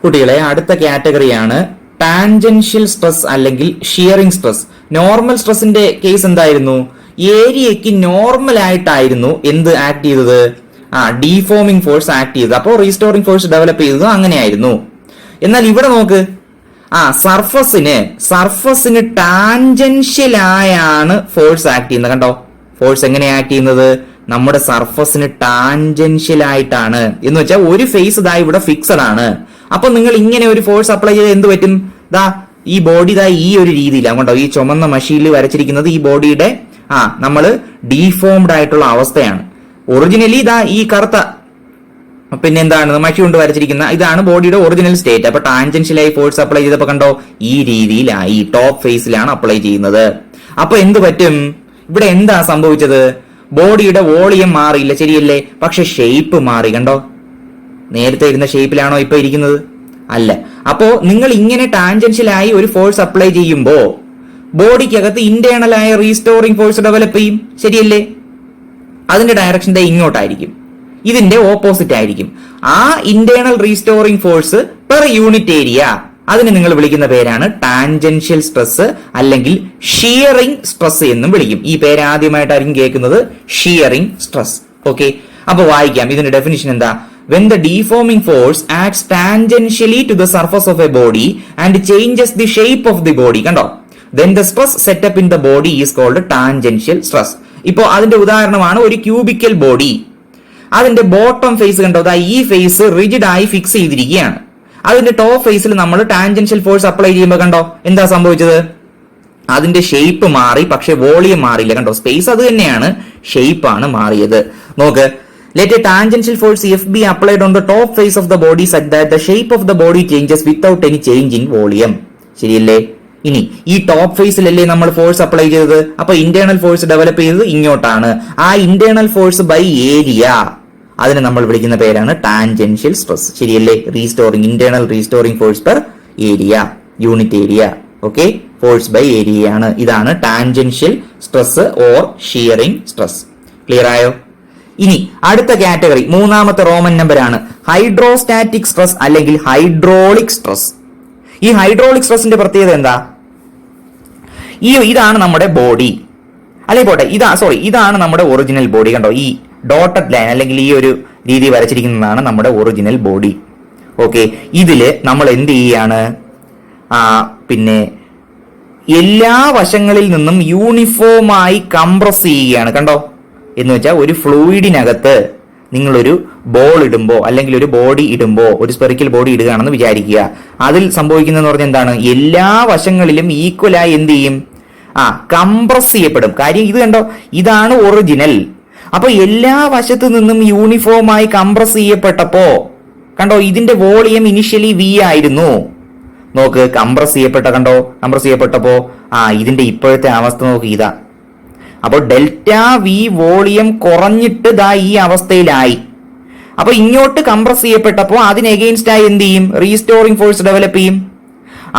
കുട്ടികളെ അടുത്ത കാറ്റഗറിയാണ് tangential stress അല്ലെങ്കിൽ ഷിയറിംഗ് സ്ട്രെസ്. നോർമൽ സ്ട്രെസിന്റെ കേസ് എന്തായിരുന്നു? ഏരിയയ്ക്ക് നോർമൽ ആയിട്ടായിരുന്നു എന്ത് ആക്ട് ചെയ്തത്? ഡീഫോമിംഗ് ഫോഴ്സ് ആക്ട് ചെയ്തത്. അപ്പോൾ റീസ്റ്റോറിംഗ് ഫോഴ്സ് ഡെവലപ്പ് ചെയ്തതും അങ്ങനെയായിരുന്നു. എന്നാൽ ഇവിടെ നോക്ക്, സർഫസിന് ടാൻജൻഷ്യലായാണ് ഫോഴ്സ് ആക്ട് ചെയ്യുന്നത്. കണ്ടോ, ഫോഴ്സ് എങ്ങനെ ആക്ട് ചെയ്യുന്നത്? നമ്മുടെ സർഫസിന് ടാൻജൻഷ്യൽ ആയിട്ടാണ്. എന്ന് വെച്ചാൽ ഒരു ഫേസ് ഇതാ ഇവിടെ ഫിക്സഡ് ആണ്. അപ്പൊ നിങ്ങൾ ഇങ്ങനെ ഒരു ഫോഴ്സ് അപ്ലൈ ചെയ്ത് എന്ത് പറ്റും? ഈ ബോഡി ഈ ഒരു രീതിയിലാണ് കണ്ടോ, ഈ ചുമന്ന മഷിയിൽ വരച്ചിരിക്കുന്നത് ഈ ബോഡിയുടെ നമ്മൾ ഡീഫോംഡ് ആയിട്ടുള്ള അവസ്ഥയാണ്. ഒറിജിനലി ഈ കറുത്ത പിന്നെന്താണ് മഷി കൊണ്ട് വരച്ചിരിക്കുന്ന ഇതാണ് ബോഡിയുടെ ഒറിജിനൽ സ്റ്റേറ്റ്. അപ്പൊ ടാൻജൻഷ്യലായി ഫോഴ്സ് അപ്ലൈ ചെയ്തപ്പോ കണ്ടോ ഈ രീതിയിലായി, ടോപ്പ് ഫേസിലാണ് അപ്ലൈ ചെയ്യുന്നത്. അപ്പൊ എന്ത് പറ്റും? ഇവിടെ എന്താ സംഭവിച്ചത്? ബോഡിയുടെ വോളിയം മാറിയില്ല, ശരിയല്ലേ? പക്ഷെ ഷേപ്പ് മാറി. കണ്ടോ, നേരത്തെ ഇരുന്ന ഷേപ്പിലാണോ ഇപ്പൊ ഇരിക്കുന്നത്? അല്ല. അപ്പോ നിങ്ങൾ ഇങ്ങനെ ടാൻജൻഷ്യലായി ഒരു ഫോഴ്സ് അപ്ലൈ ചെയ്യുമ്പോ ബോഡിക്കകത്ത് ഇന്റേണൽ ആയ റീസ്റ്റോറിംഗ് ഫോഴ്സ് ഡെവലപ്പ് ചെയ്യും, ശരിയല്ലേ? അതിന്റെ ഡയറക്ഷൻ ഇങ്ങോട്ടായിരിക്കും, ഇതിന്റെ ഓപ്പോസിറ്റ് ആയിരിക്കും. ആ internal restoring force per unit area, അതിനെ നിങ്ങൾ വിളിക്കുന്ന പേരാണ് ടാൻജൻഷ്യൽ സ്ട്രെസ് അല്ലെങ്കിൽ ഷിയറിംഗ് സ്ട്രെസ് എന്നും വിളിക്കും. ഈ പേര് ആദ്യമായിട്ടായിരിക്കും കേൾക്കുന്നത്, ഷിയറിംഗ് സ്ട്രെസ്. ഓക്കെ, അപ്പൊ വായിക്കാം. ഇതിന്റെ ഡെഫിനിഷൻ എന്താ? When the deforming force acts tangentially to the surface of a body and changes the shape of the body, കണ്ടോ, then the stress set up in the body is called tangential stress. ഇപ്പോ അതിന്റെ ഉദാഹരണമാണ് ഒരു cubical body. അതിന്റെ bottom face കണ്ടോ, ഈ face rigid ആയി fix ചെയ്തിരിക്കുകയാണ്. അതിന്റെ ടോപ്പ് ഫേസിൽ നമ്മൾ ടാൻജൻഷ്യൽ ഫോഴ്സ് അപ്ലൈ ചെയ്യുമ്പോൾ കണ്ടോ എന്താ സംഭവിച്ചത്? അതിന്റെ ഷേപ്പ് മാറി, പക്ഷെ വോളിയം മാറിയില്ല. കണ്ടോ, സ്പേസ് അത് തന്നെയാണ്, ഷേപ്പ് ആണ് മാറിയത്. നോക്ക്, let a tangential force F be applied on the top face of the body such that the shape of the body changes without any change in volume. ശരിയല്ലേ? ഇനി ഈ ടോപ്പ് ഫേസിലല്ലേ നമ്മൾ ഫോഴ്സ് അപ്ലൈ ചെയ്തത്? അപ്പൊ internal force develop ചെയ്തത് ഇങ്ങോട്ടാണ്. ആ internal force by area, അതിനെ നമ്മൾ വിളിക്കുന്ന പേരാണ് ടാൻജൻഷ്യൽ സ്ട്രെസ്. ശരിയല്ലേ? Internal restoring force per area, unit area. Okay, force by area ആണ്. ഇതാണ് tangential stress or shearing stress. Clear ആയോ? ഇനി അടുത്ത കാറ്റഗറി, മൂന്നാമത്തെ റോമൻ നമ്പർ ആണ് ഹൈഡ്രോസ്റ്റാറ്റിക് സ്ട്രെസ് അല്ലെങ്കിൽ ഹൈഡ്രോളിക് സ്ട്രെസ്. ഈ ഹൈഡ്രോളിക് സ്ട്രെസിന്റെ പ്രത്യേകത എന്താ? ഇതാണ് നമ്മുടെ ബോഡി, അല്ലെ പോട്ടെ, ഇതാണ് നമ്മുടെ ഒറിജിനൽ ബോഡി. കണ്ടോ, ഈ ഡോട്ടഡ് ലൈൻ അല്ലെങ്കിൽ ഈ ഒരു രീതി വരച്ചിരിക്കുന്നതാണ് നമ്മുടെ ഒറിജിനൽ ബോഡി. ഓക്കെ, ഇതില് നമ്മൾ എന്ത് ചെയ്യാണ്? പിന്നെ എല്ലാ വശങ്ങളിൽ നിന്നും യൂണിഫോമായി കംപ്രസ് ചെയ്യുകയാണ്. കണ്ടോ, എന്ന് വെച്ചാൽ ഒരു ഫ്ലൂയിഡിനകത്ത് നിങ്ങളൊരു ബോൾ ഇടുമ്പോ അല്ലെങ്കിൽ ഒരു ബോഡി ഇടുമ്പോ, ഒരു സ്പെറിക്കൽ ബോഡി ഇടുകയാണെന്ന് വിചാരിക്കുക. അതിൽ സംഭവിക്കുന്നതെന്ന് പറഞ്ഞാൽ എന്താണ്? എല്ലാ വശങ്ങളിലും ഈക്വലായി എന്ത് ചെയ്യും? കംപ്രസ് ചെയ്യപ്പെടും. കാര്യം ഇത് കണ്ടോ, ഇതാണ് ഒറിജിനൽ. അപ്പൊ എല്ലാ വശത്തു നിന്നും യൂണിഫോമായി കംപ്രസ് ചെയ്യപ്പെട്ടപ്പോ കണ്ടോ, ഇതിന്റെ വോളിയം ഇനിഷ്യലി V ആയിരുന്നു. നോക്ക്, കംപ്രസ് ചെയ്യപ്പെട്ടപ്പോ ഇതിന്റെ ഇപ്പോഴത്തെ അവസ്ഥ നോക്ക്, ഇതാ. അപ്പോൾ ഡെൽറ്റ വി വോളിയം കുറഞ്ഞിട്ട് ഈ അവസ്ഥയിലായി. അപ്പൊ ഇങ്ങോട്ട് കംപ്രസ് ചെയ്യപ്പെട്ടപ്പോൾ അതിന് എഗെയിൻസ്റ്റ് ആയി എന്ത് ചെയ്യും? റീസ്റ്റോറിംഗ് ഫോഴ്സ് ഡെവലപ്പ് ചെയ്യും.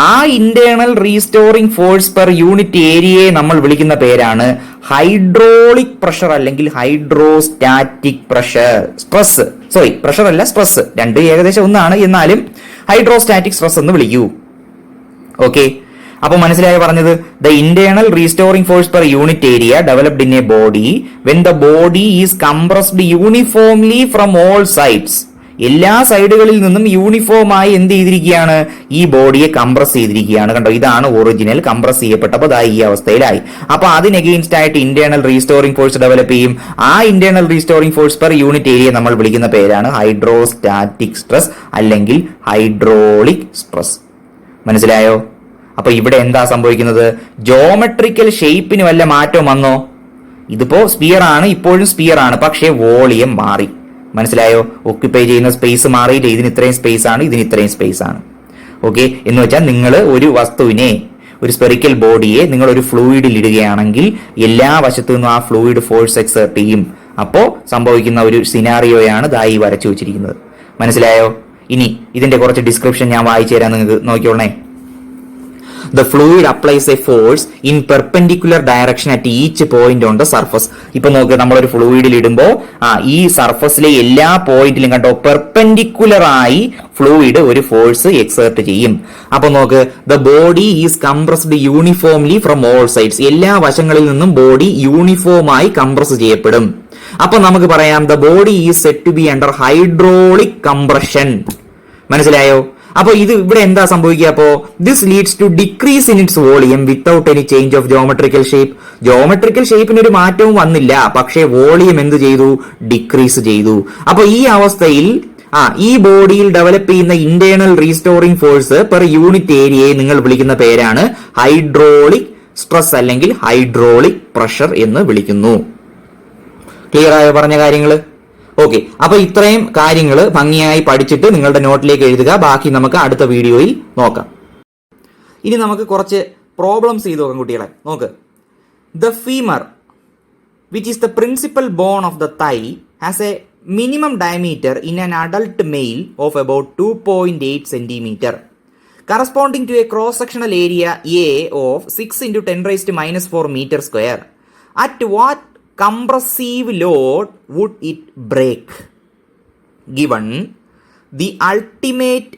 ആ internal restoring force per unit ഏരിയയെ നമ്മൾ വിളിക്കുന്ന പേരാണ് ഹൈഡ്രോളിക് പ്രഷർ അല്ലെങ്കിൽ ഹൈഡ്രോസ്റ്റാറ്റിക് പ്രഷർ. പ്രഷർ അല്ല, സ്ട്രെസ്, രണ്ട് ഏകദേശം ഒന്നാണ്, എന്നാലും ഹൈഡ്രോസ്റ്റാറ്റിക് സ്ട്രെസ് എന്ന് വിളിക്കൂ. ഓക്കെ, അപ്പൊ മനസ്സിലായി പറഞ്ഞത്? The internal restoring force per unit area developed in a body when the body is compressed uniformly from all sides. എല്ലാ സൈഡുകളിൽ നിന്നും യൂണിഫോമായി എന്ത് ചെയ്തിരിക്കുകയാണ്? ഈ ബോഡിയെ കംപ്രസ് ചെയ്തിരിക്കുകയാണ്. കണ്ടോ, ഇതാണ് ഒറിജിനൽ. കംപ്രസ് ചെയ്യപ്പെട്ടപ്പോൾ ഈ അവസ്ഥയിലായി. അപ്പൊ അതിന് എഗെയിൻസ്റ്റ് ആയിട്ട് ഇന്റേണൽ റീസ്റ്റോറിംഗ് ഫോഴ്സ് ഡെവലപ്പ് ചെയ്യും. ആ internal restoring force per unit area നമ്മൾ വിളിക്കുന്ന പേരാണ് ഹൈഡ്രോസ്റ്റാറ്റിക് സ്ട്രെസ് അല്ലെങ്കിൽ ഹൈഡ്രോളിക് സ്ട്രെസ്. മനസ്സിലായോ? അപ്പൊ ഇവിടെ എന്താ സംഭവിക്കുന്നത്? ജോമെട്രിക്കൽ ഷേപ്പിന് വല്ല മാറ്റവും വന്നോ? ഇതിപ്പോ സ്പിയർ ആണ്, ഇപ്പോഴും സ്പിയർ ആണ്, പക്ഷേ വോളിയം മാറി. മനസ്സിലായോ? ഓക്യുപ്പൈ ചെയ്യുന്ന സ്പേസ് മാറിയിട്ട് ഇതിന് ഇത്രയും സ്പേസ് ആണ്, ഇതിന് ഇത്രയും സ്പേസ് ആണ്. ഓക്കെ, എന്ന് വെച്ചാൽ നിങ്ങൾ ഒരു വസ്തുവിനെ, ഒരു സ്പെറിക്കൽ ബോഡിയെ നിങ്ങൾ ഒരു ഫ്ലൂയിഡിൽ ഇടുകയാണെങ്കിൽ എല്ലാ വശത്തു നിന്നും ആ ഫ്ലൂയിഡ് ഫോഴ്സ് എക്സേർട്ട് ചെയ്യും. അപ്പോ സംഭവിക്കുന്ന ഒരു സിനാറിയോയാണ് ഈ വരച്ചു വെച്ചിരിക്കുന്നത്. മനസ്സിലായോ? ഇനി ഇതിന്റെ കുറച്ച് ഡിസ്ക്രിപ്ഷൻ ഞാൻ വായിച്ചു തരാം, നിങ്ങൾക്ക് നോക്കിയോളേ. The fluid applies a force in perpendicular direction at each point on the surface. ഇപ്പൊ നോക്ക്, നമ്മളൊരു ഫ്ലൂയിഡിൽ ഇടുമ്പോ ഈ സർഫസിലെ എല്ലാ പോയിന്റിലും കണ്ടോ പെർപെൻഡിക്കുലർ ആയി ഫ്ലൂയിഡ് ഒരു ഫോഴ്സ് എക്സേർട്ട് ചെയ്യും. അപ്പൊ നോക്ക്, the body is compressed uniformly from all sides. എല്ലാ വശങ്ങളിൽ നിന്നും ബോഡി യൂണിഫോമായി കംപ്രസ് ചെയ്യപ്പെടും. അപ്പൊ നമുക്ക് പറയാം the body is set to be under hydraulic compression. മനസ്സിലായോ? അപ്പൊ ഇത് ഇവിടെ എന്താ സംഭവിക്കുക? അപ്പോ this leads to decrease in its volume without any change of geometrical shape. Geometrical ഷേപ്പിന് ഒരു മാറ്റവും വന്നില്ല, പക്ഷേ വോളിയം എന്ത് ചെയ്തു? ഡിക്രീസ് ചെയ്തു. അപ്പൊ ഈ അവസ്ഥയിൽ ഈ ബോഡിയിൽ ഡെവലപ്പ് ചെയ്യുന്ന internal restoring force per unit ഏരിയയെ നിങ്ങൾ വിളിക്കുന്ന പേരാണ് ഹൈഡ്രോളിക് സ്ട്രെസ് അല്ലെങ്കിൽ ഹൈഡ്രോളിക് പ്രഷർ എന്ന് വിളിക്കുന്നു. ക്ലിയർ ആയോ പറഞ്ഞ കാര്യങ്ങൾ? ഓക്കെ, അപ്പൊ ഇത്രയും കാര്യങ്ങൾ ഭംഗിയായി പഠിച്ചിട്ട് നിങ്ങളുടെ നോട്ടിലേക്ക് എഴുതുക. ബാക്കി നമുക്ക് അടുത്ത വീഡിയോയിൽ നോക്കാം. ഇനി നമുക്ക് കുറച്ച് പ്രോബ്ലംസ് ചെയ്ത് നോക്കാം കുട്ടികളെ. നോക്ക്, the femur which is the principal bone of the thigh has a minimum diameter in an adult male of about 2.8 centimeter corresponding to a cross sectional area A of 6 × 10⁻⁻⁴ meter square. At what compressive load would it break? Given the ultimate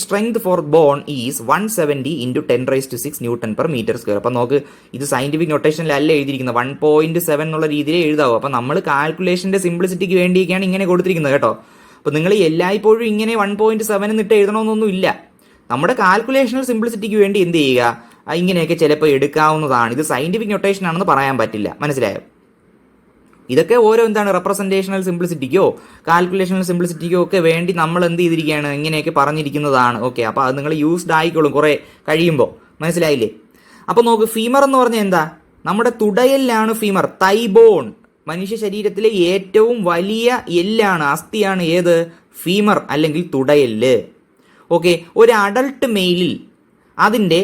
strength for bone is 170 × 10⁻⁶ Newton/meter square. അപ്പൊ നോക്ക്, ഇത് scientific നൊട്ടേഷനിലല്ല എഴുതിയിരിക്കുന്നത്, 1.7 എന്നുള്ള രീതിയിൽ എഴുതാവും. അപ്പൊ നമ്മൾ കാൽക്കുലേഷന്റെ സിംപ്ലിസിറ്റിക്ക് വേണ്ടിയൊക്കെയാണ് ഇങ്ങനെ കൊടുത്തിരിക്കുന്നത് കേട്ടോ. അപ്പൊ നിങ്ങൾ എല്ലായ്പ്പോഴും ഇങ്ങനെ 1.7 എന്നിട്ട് എഴുതണമെന്നൊന്നും ഇല്ല. നമ്മുടെ കാൽക്കുലേഷണൽ സിംപ്ലിസിറ്റിക്ക് വേണ്ടി എന്ത് ചെയ്യുക, ഇങ്ങനെയൊക്കെ ചിലപ്പോൾ എടുക്കാവുന്നതാണ്. ഇത് സയന്റിഫിക് നൊട്ടേഷൻ ആണെന്ന് പറയാൻ പറ്റില്ല. മനസ്സിലായോ? ഇതൊക്കെ ഓരോ റെപ്രസെന്റേഷണൽ സിംപ്ലിസിറ്റിക്കോ കാൽക്കുലേഷണൽ സിംപ്ലിസിറ്റിക്കോ ഒക്കെ വേണ്ടി നമ്മൾ എന്ത് ചെയ്തിരിക്കുകയാണ്, ഇങ്ങനെയൊക്കെ പറഞ്ഞിരിക്കുന്നതാണ്. ഓക്കെ, അപ്പൊ അത് നിങ്ങൾ യൂസ്ഡ് ആയിക്കോളും കുറെ കഴിയുമ്പോൾ. മനസ്സിലായില്ലേ? അപ്പൊ നോക്ക്, ഫീമർ എന്ന് പറഞ്ഞാൽ എന്താ? നമ്മുടെ തുടയെല്ലാണ് ഫീമർ, തൈബോൺ. മനുഷ്യ ശരീരത്തിലെ ഏറ്റവും വലിയ എല്ലാണ്, അസ്ഥിയാണ് ഏത്? ഫീമർ അല്ലെങ്കിൽ തുടയെല്ല്. ഓക്കെ, ഒരു അഡൾട്ട് മെയിലിൽ അതിന്റെ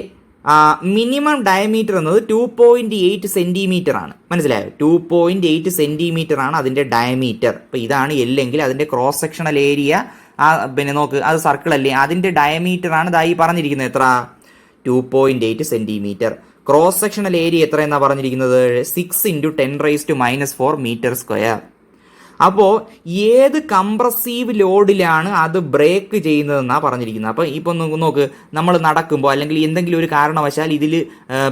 മിനിമം ഡയമീറ്റർ എന്നത് 2.8 centimeter ആണ്. മനസ്സിലായോ? 2.8 centimeter ആണ് അതിന്റെ ഡയമീറ്റർ. അപ്പൊ ഇതാണ് എല്ലെങ്കിൽ അതിന്റെ ക്രോസ് സെക്ഷണൽ ഏരിയ, പിന്നെ നോക്ക്, അത് സർക്കിൾ അല്ലേ, അതിന്റെ ഡയമീറ്റർ ആണ് ഇതായി പറഞ്ഞിരിക്കുന്നത്. എത്ര? 2.8 centimeter. ക്രോസ് സെക്ഷണൽ ഏരിയ എത്ര എന്നാ പറഞ്ഞിരിക്കുന്നത്? 6 × 10⁻⁻⁴ meter square. അപ്പോ ഏത് കംപ്രസീവ് ലോഡിലാണ് അത് ബ്രേക്ക് ചെയ്യുന്നതെന്നാ പറഞ്ഞിരിക്കുന്നത്. അപ്പൊ ഇപ്പൊ നോക്ക്, നമ്മൾ നടക്കുമ്പോൾ അല്ലെങ്കിൽ എന്തെങ്കിലും ഒരു കാരണവശാൽ ഇതിൽ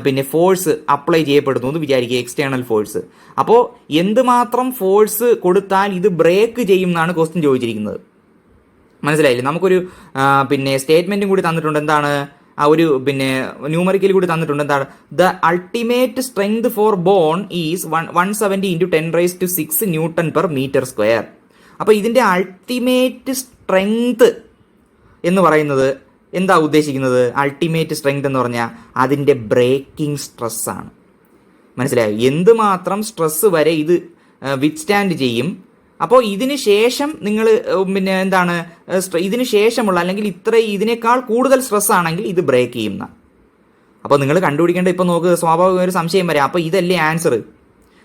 പിന്നെ ഫോഴ്സ് അപ്ലൈ ചെയ്യപ്പെടുന്നു എന്ന് വിചാരിക്കുക, എക്സ്റ്റേണൽ ഫോഴ്സ്. അപ്പോൾ എന്തുമാത്രം ഫോഴ്സ് കൊടുത്താൽ ഇത് ബ്രേക്ക് ചെയ്യും എന്നാണ് ക്വസ്റ്റ്യൻ ചോദിച്ചിരിക്കുന്നത്. മനസ്സിലായില്ലേ? നമുക്കൊരു പിന്നെ സ്റ്റേറ്റ്മെന്റും കൂടി തന്നിട്ടുണ്ട്. എന്താണ്? ഒരു പിന്നെ ന്യൂമറിക്കൽ കൂടി തന്നിട്ടുണ്ട്. എന്താണ്? The ultimate strength for bone is 170 × 10⁻⁶ Newton/meter square. അപ്പൊ ഇതിന്റെ അൾട്ടിമേറ്റ് സ്ട്രെങ്ത് എന്ന് പറയുന്നത് എന്താ ഉദ്ദേശിക്കുന്നത്? അൾട്ടിമേറ്റ് സ്ട്രെങ്ത് എന്ന് പറഞ്ഞാൽ അതിന്റെ ബ്രേക്കിംഗ് സ്ട്രെസ് ആണ്. മനസ്സിലായോ? എന്തുമാത്രം സ്ട്രെസ് വരെ ഇത് വിത്ത്സ്റ്റാൻഡ് ചെയ്യും. അപ്പോൾ ഇതിന് ശേഷം നിങ്ങൾ പിന്നെ ഇതിന് ശേഷമുള്ള അല്ലെങ്കിൽ ഇതിനേക്കാൾ കൂടുതൽ സ്ട്രെസ് ആണെങ്കിൽ ഇത് ബ്രേക്ക് ചെയ്യുന്ന. അപ്പോൾ നിങ്ങൾ കണ്ടുപിടിക്കേണ്ട, ഇപ്പൊ നോക്ക്, സ്വാഭാവിക ഒരു സംശയം വരാം. അപ്പൊ ഇതല്ലേ ആൻസർ?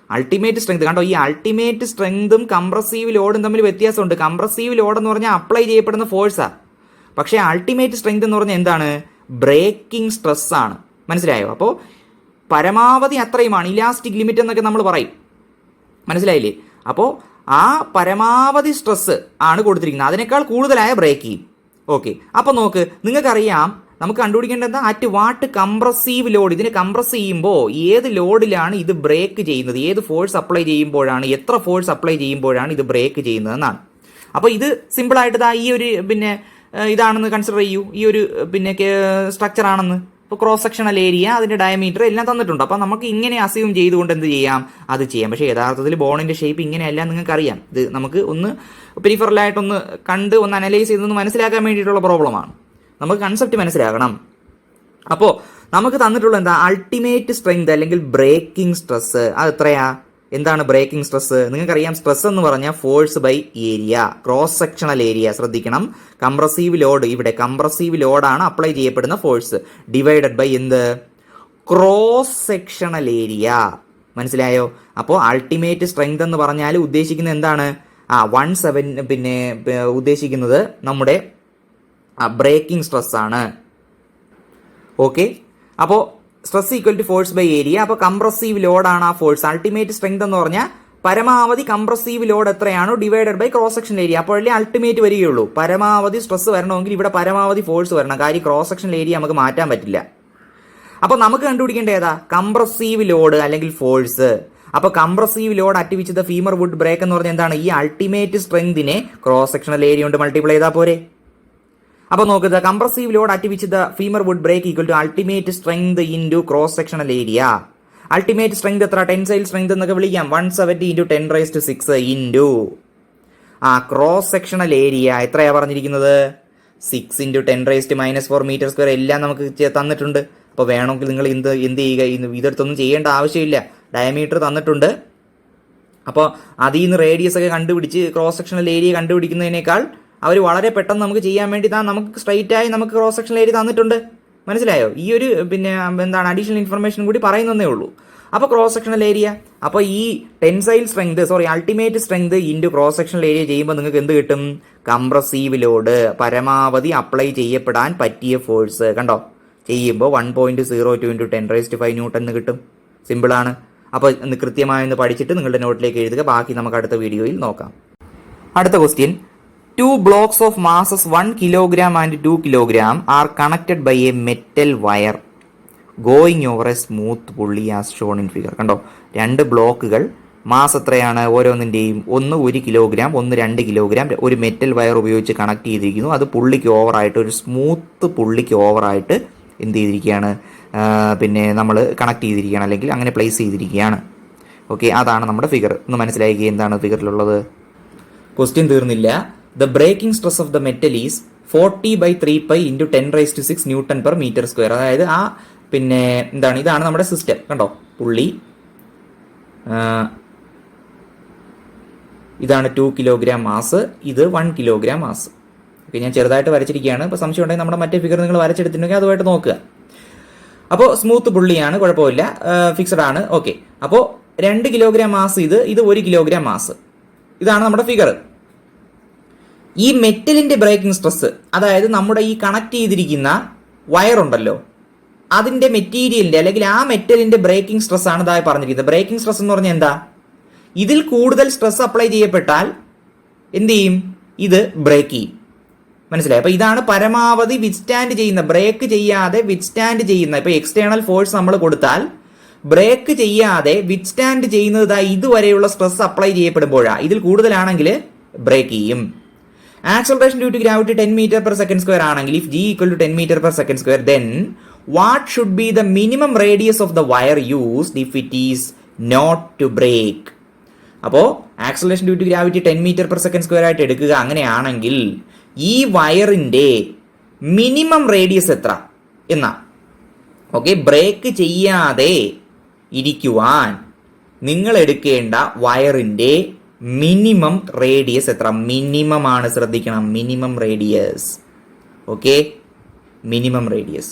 Ultimate strength. കണ്ടോ, ഈ അൾട്ടിമേറ്റ് സ്ട്രെങ്തും കംപ്രസീവ് ലോഡും തമ്മിൽ വ്യത്യാസമുണ്ട്. കംപ്രസീവ് ലോഡ് എന്ന് പറഞ്ഞാൽ അപ്ലൈ ചെയ്യപ്പെടുന്ന ഫോഴ്സാ, പക്ഷേ അൾട്ടിമേറ്റ് സ്ട്രെങ്ത് എന്ന് പറഞ്ഞാൽ എന്താണ്? ബ്രേക്കിംഗ് സ്ട്രെസ് ആണ്. മനസ്സിലായോ? അപ്പോൾ പരമാവധി അത്രയുമാണ്, ഇലാസ്റ്റിക് ലിമിറ്റ് എന്നൊക്കെ നമ്മൾ പറയും. മനസ്സിലായില്ലേ? അപ്പോൾ ആ പരമാവധി സ്ട്രെസ് ആണ് കൊടുത്തിരിക്കുന്നത്, അതിനേക്കാൾ കൂടുതലായ ബ്രേക്ക് ചെയ്യും. ഓക്കെ, അപ്പൊ നോക്ക്, നിങ്ങൾക്കറിയാം നമുക്ക് കണ്ടുപിടിക്കേണ്ടത് അറ്റ് വാട്ട് കംപ്രസീവ് ലോഡ്. ഇതിനെ കംപ്രസ് ചെയ്യുമ്പോൾ ഏത് ലോഡിലാണ് ഇത് ബ്രേക്ക് ചെയ്യുന്നത്, ഏത് ഫോഴ്സ് അപ്ലൈ ചെയ്യുമ്പോഴാണ്, എത്ര ഫോഴ്സ് അപ്ലൈ ചെയ്യുമ്പോഴാണ് ഇത് ബ്രേക്ക് ചെയ്യുന്നതെന്നാണ്. അപ്പോൾ ഇത് സിമ്പിൾ ആയിട്ട് ഈ ഒരു പിന്നെ ഇതാണെന്ന് കൺസിഡർ ചെയ്യൂ, ഈ ഒരു പിന്നെ സ്ട്രക്ചർ ആണെന്ന്. ഇപ്പോൾ ക്രോസ് സെക്ഷണൽ ഏരിയ, അതിന്റെ ഡയമീറ്റർ എല്ലാം തന്നിട്ടുണ്ട്. അപ്പോൾ നമുക്ക് ഇങ്ങനെ അസ്യൂം ചെയ്തുകൊണ്ട് എന്ത് ചെയ്യാം, അത് ചെയ്യാം. പക്ഷേ യഥാർത്ഥത്തിൽ ബോണിന്റെ ഷേപ്പ് ഇങ്ങനെയല്ല, നിങ്ങൾക്കറിയാം. ഇത് നമുക്ക് ഒന്ന് പെരിഫറലായിട്ടൊന്ന് കണ്ട് ഒന്ന് അനലൈസ് ചെയ്തൊന്ന് മനസ്സിലാക്കാൻ വേണ്ടിയിട്ടുള്ള പ്രോബ്ലമാണ്. നമുക്ക് കൺസെപ്റ്റ് മനസ്സിലാക്കണം. അപ്പോൾ നമുക്ക് തന്നിട്ടുള്ള എന്താ? അൾട്ടിമേറ്റ് സ്ട്രെങ്ത് അല്ലെങ്കിൽ ബ്രേക്കിംഗ് സ്ട്രെസ്. അത് എത്രയാ? എന്താണ് ബ്രേക്കിംഗ് സ്ട്രെസ്? നിങ്ങൾക്കറിയാം, സ്ട്രെസ് എന്ന് പറഞ്ഞാൽ force by area, cross sectional area. ശ്രദ്ധിക്കണം, കംപ്രസീവ് ലോഡ്, ഇവിടെ കംപ്രസീവ് ലോഡാണ് അപ്ലൈ ചെയ്യപ്പെടുന്ന ഫോഴ്സ്, ഡിവൈഡഡ് ബൈ എന്ത്? Cross sectional area. മനസ്സിലായോ? അപ്പോൾ അൾട്ടിമേറ്റ് സ്ട്രെങ്ത് എന്ന് പറഞ്ഞാൽ ഉദ്ദേശിക്കുന്നത് എന്താണ്? 170 പിന്നെ ഉദ്ദേശിക്കുന്നത് നമ്മുടെ ബ്രേക്കിംഗ് സ്ട്രെസ് ആണ്. ഓക്കെ, അപ്പോൾ stress equal to force by area. അപ്പോൾ കംപ്രസീവ് ലോഡാണ് ആ ഫോഴ്സ്. അൾട്ടിമേറ്റ് സ്ട്രെങ്ത് എന്ന് പറഞ്ഞാൽ പരമാവധി കംപ്രസീവ് ലോഡ് എത്രയാണോ divided by cross section area. അപ്പോഴല്ലേ അൾട്ടിമേറ്റ് വരികയുള്ളൂ. പരമാവധി സ്ട്രെസ് വരണമെങ്കിൽ ഇവിടെ പരമാവധി ഫോഴ്സ് വരണം. കാര്യം ക്രോസ് സെക്ഷൻ ഏരിയ നമുക്ക് മാറ്റാൻ പറ്റില്ല. അപ്പോൾ നമുക്ക് കണ്ടുപിടിക്കേണ്ട ഏതാ? കംപ്രസീവ് ലോഡ് അല്ലെങ്കിൽ ഫോഴ്സ്. അപ്പോൾ compressive load at which the femur would break എന്ന് പറഞ്ഞാൽ എന്താണ്? ഈ അൾട്ടിമേറ്റ് സ്ട്രെങ്തിനെ ക്രോസ് സെക്ഷണൽ ഏരിയ കൊണ്ട് മൾട്ടിപ്ലൈ ചെയ്താൽ പോരെ. അപ്പോൾ നോക്കുക, compressive load at which the femur would break equal to ultimate strength into cross sectional area. Ultimate strength എത്ര? ടെൻസൈൽ സ്ട്രെങ്ത് എന്നൊക്കെ വിളിക്കാം. 170 × 10⁻⁶ ഇൻറ്റു ക്രോസ് സെക്ഷണൽ ഏരിയ എത്രയാ പറഞ്ഞിരിക്കുന്നത്? 6 × 10⁻⁻⁴ മീറ്റർ സ്ക്വയർ എല്ലാം നമുക്ക് തന്നിട്ടുണ്ട്. അപ്പോൾ വേണമെങ്കിൽ നിങ്ങൾ എന്ത് ചെയ്യുക, ഇതെടുത്തൊന്നും ചെയ്യേണ്ട ആവശ്യമില്ല. ഡയമീറ്റർ തന്നിട്ടുണ്ട്. അപ്പോൾ അതിൽ നിന്ന് റേഡിയസ് ഒക്കെ കണ്ടുപിടിച്ച് ക്രോസ് സെക്ഷണൽ ഏരിയ കണ്ടുപിടിക്കുന്നതിനേക്കാൾ അവർ വളരെ പെട്ടെന്ന് നമുക്ക് ചെയ്യാൻ വേണ്ടി നമുക്ക് സ്ട്രൈറ്റ് ആയി നമുക്ക് ക്രോസ് സെക്ഷണൽ ഏരിയ തന്നിട്ടുണ്ട്. മനസ്സിലായോ? ഈ ഒരു എന്താണ് അഡീഷണൽ ഇൻഫർമേഷൻ കൂടി പറയുന്നതേ ഉള്ളൂ. അപ്പോൾ ക്രോസ് സെക്ഷണൽ ഏരിയ, അപ്പോൾ ഈ tensile strength ultimate strength into cross sectional area ചെയ്യുമ്പോൾ നിങ്ങൾക്ക് എന്ത് കിട്ടും? കംപ്രസീവ് ലോഡ്, പരമാവധി അപ്ലൈ ചെയ്യപ്പെടാൻ പറ്റിയ ഫോഴ്സ്. കണ്ടോ, ചെയ്യുമ്പോൾ 1.02 × 10⁵ ന്യൂട്ടൺ എന്ന് കിട്ടും. സിമ്പിളാണ്. അപ്പോൾ കൃത്യമായൊന്ന് പഠിച്ചിട്ട് നിങ്ങളുടെ നോട്ടിലേക്ക് എഴുതുക. ബാക്കി നമുക്ക് അടുത്ത വീഡിയോയിൽ നോക്കാം. അടുത്ത question, 2 blocks of masses 1 kilogram and 2 kilogram are connected by a metal wire going over a smooth pulley as shown in figure. കണ്ടോ, 2 ബ്ലോക്കുകൾ മാസ് എത്രയാണ് ഓരോന്നിൻ്റെയും? ഒന്ന് 1 കിലോഗ്രാം, ഒന്ന് 2 കിലോഗ്രാം, ഒരു മെറ്റൽ വയർ ഉപയോഗിച്ച് കണക്ട് ചെയ്തിരിക്കുന്നു. അത് പുള്ളിക്ക് ഓവറായിട്ട്, ഒരു സ്മൂത്ത് പുള്ളിക്ക് ഓവറായിട്ട് എന്ത് ചെയ്തിരിക്കുകയാണ്? നമ്മൾ കണക്ട് ചെയ്തിരിക്കുകയാണ്, അല്ലെങ്കിൽ അങ്ങനെ പ്ലേസ് ചെയ്തിരിക്കുകയാണ്. ഓക്കെ, അതാണ് നമ്മുടെ ഫിഗർ. ഒന്ന് മനസ്സിലാക്കുക എന്താണ് ഫിഗറിലുള്ളത്. ക്വസ്റ്റ്യൻ തീർന്നില്ല. The breaking stress of the metal is 40/3π × 10⁻⁶ newton per metre square. അതായത് ഇതാണ് നമ്മുടെ സിസ്റ്റം. കണ്ടോ, പുള്ളി ഇതാണ് 2 കിലോഗ്രാം മാസ്, ഇത് 1 കിലോഗ്രാം മാസ്. ഓക്കെ, ഞാൻ ചെറുതായിട്ട് വരച്ചിരിക്കുകയാണ്. ഇപ്പോൾ സംശയം ഉണ്ടെങ്കിൽ നമ്മുടെ മറ്റേ ഫിഗർ നിങ്ങൾ വരച്ചെടുത്തിട്ടുണ്ടെങ്കിൽ അതുമായിട്ട് നോക്കുക. അപ്പോൾ സ്മൂത്ത് പുള്ളിയാണ്, കുഴപ്പമില്ല, ഫിക്സഡ് ആണ്. ഓക്കെ, അപ്പോൾ 2 കിലോഗ്രാം മാസ്, ഇത് 1 കിലോഗ്രാം മാസ്. ഇതാണ് നമ്മുടെ ഫിഗർ. ഈ മെറ്റലിന്റെ ബ്രേക്കിംഗ് സ്ട്രെസ്, അതായത് നമ്മുടെ ഈ കണക്ട് ചെയ്തിരിക്കുന്ന വയർ ഉണ്ടല്ലോ, അതിന്റെ മെറ്റീരിയലിന്റെ അല്ലെങ്കിൽ ആ മെറ്റലിന്റെ ബ്രേക്കിംഗ് സ്ട്രെസ് ആണ് ഇതായി പറഞ്ഞിരിക്കുന്നത്. ബ്രേക്കിംഗ് സ്ട്രെസ് എന്ന് പറഞ്ഞാൽ എന്താ? ഇതിൽ കൂടുതൽ സ്ട്രെസ് അപ്ലൈ ചെയ്യപ്പെട്ടാൽ എന്ത് ചെയ്യും? ഇത് ബ്രേക്ക് ചെയ്യും. മനസ്സിലായി? അപ്പൊ ഇതാണ് പരമാവധി വിത്ത്സ്റ്റാൻഡ് ചെയ്യുന്ന, ബ്രേക്ക് ചെയ്യാതെ വിത്ത്സ്റ്റാൻഡ് ചെയ്യുന്ന. ഇപ്പൊ എക്സ്റ്റേണൽ ഫോഴ്സ് നമ്മൾ കൊടുത്താൽ ബ്രേക്ക് ചെയ്യാതെ വിത്ത്സ്റ്റാൻഡ് ചെയ്യുന്നത് ഇതുവരെയുള്ള സ്ട്രെസ് അപ്ലൈ ചെയ്യപ്പെടുമ്പോഴാണ്. ഇതിൽ കൂടുതലാണെങ്കിൽ ബ്രേക്ക് ചെയ്യും. Acceleration due to gravity 10 m/s² ആണെങ്കിൽ, if g equal to 10 m/s², then what should be the minimum radius of the wire used if it is not to break? അപ്പോൾ acceleration due to gravity 10 m/s² ആയിട്ട് എടുക്കുക. അങ്ങനെയാണെങ്കിൽ ഈ വയറിന്റെ minimum radius എത്ര എന്നാ? Okay, break ചെയ്യാതെ ഇരിക്കുവാൻ നിങ്ങൾ എടുക്കേണ്ട വയറിന്റെ മിനിമം റേഡിയസ് എത്ര? മിനിമം ആണ്, ശ്രദ്ധിക്കണം, minimum radius. Okay, minimum radius,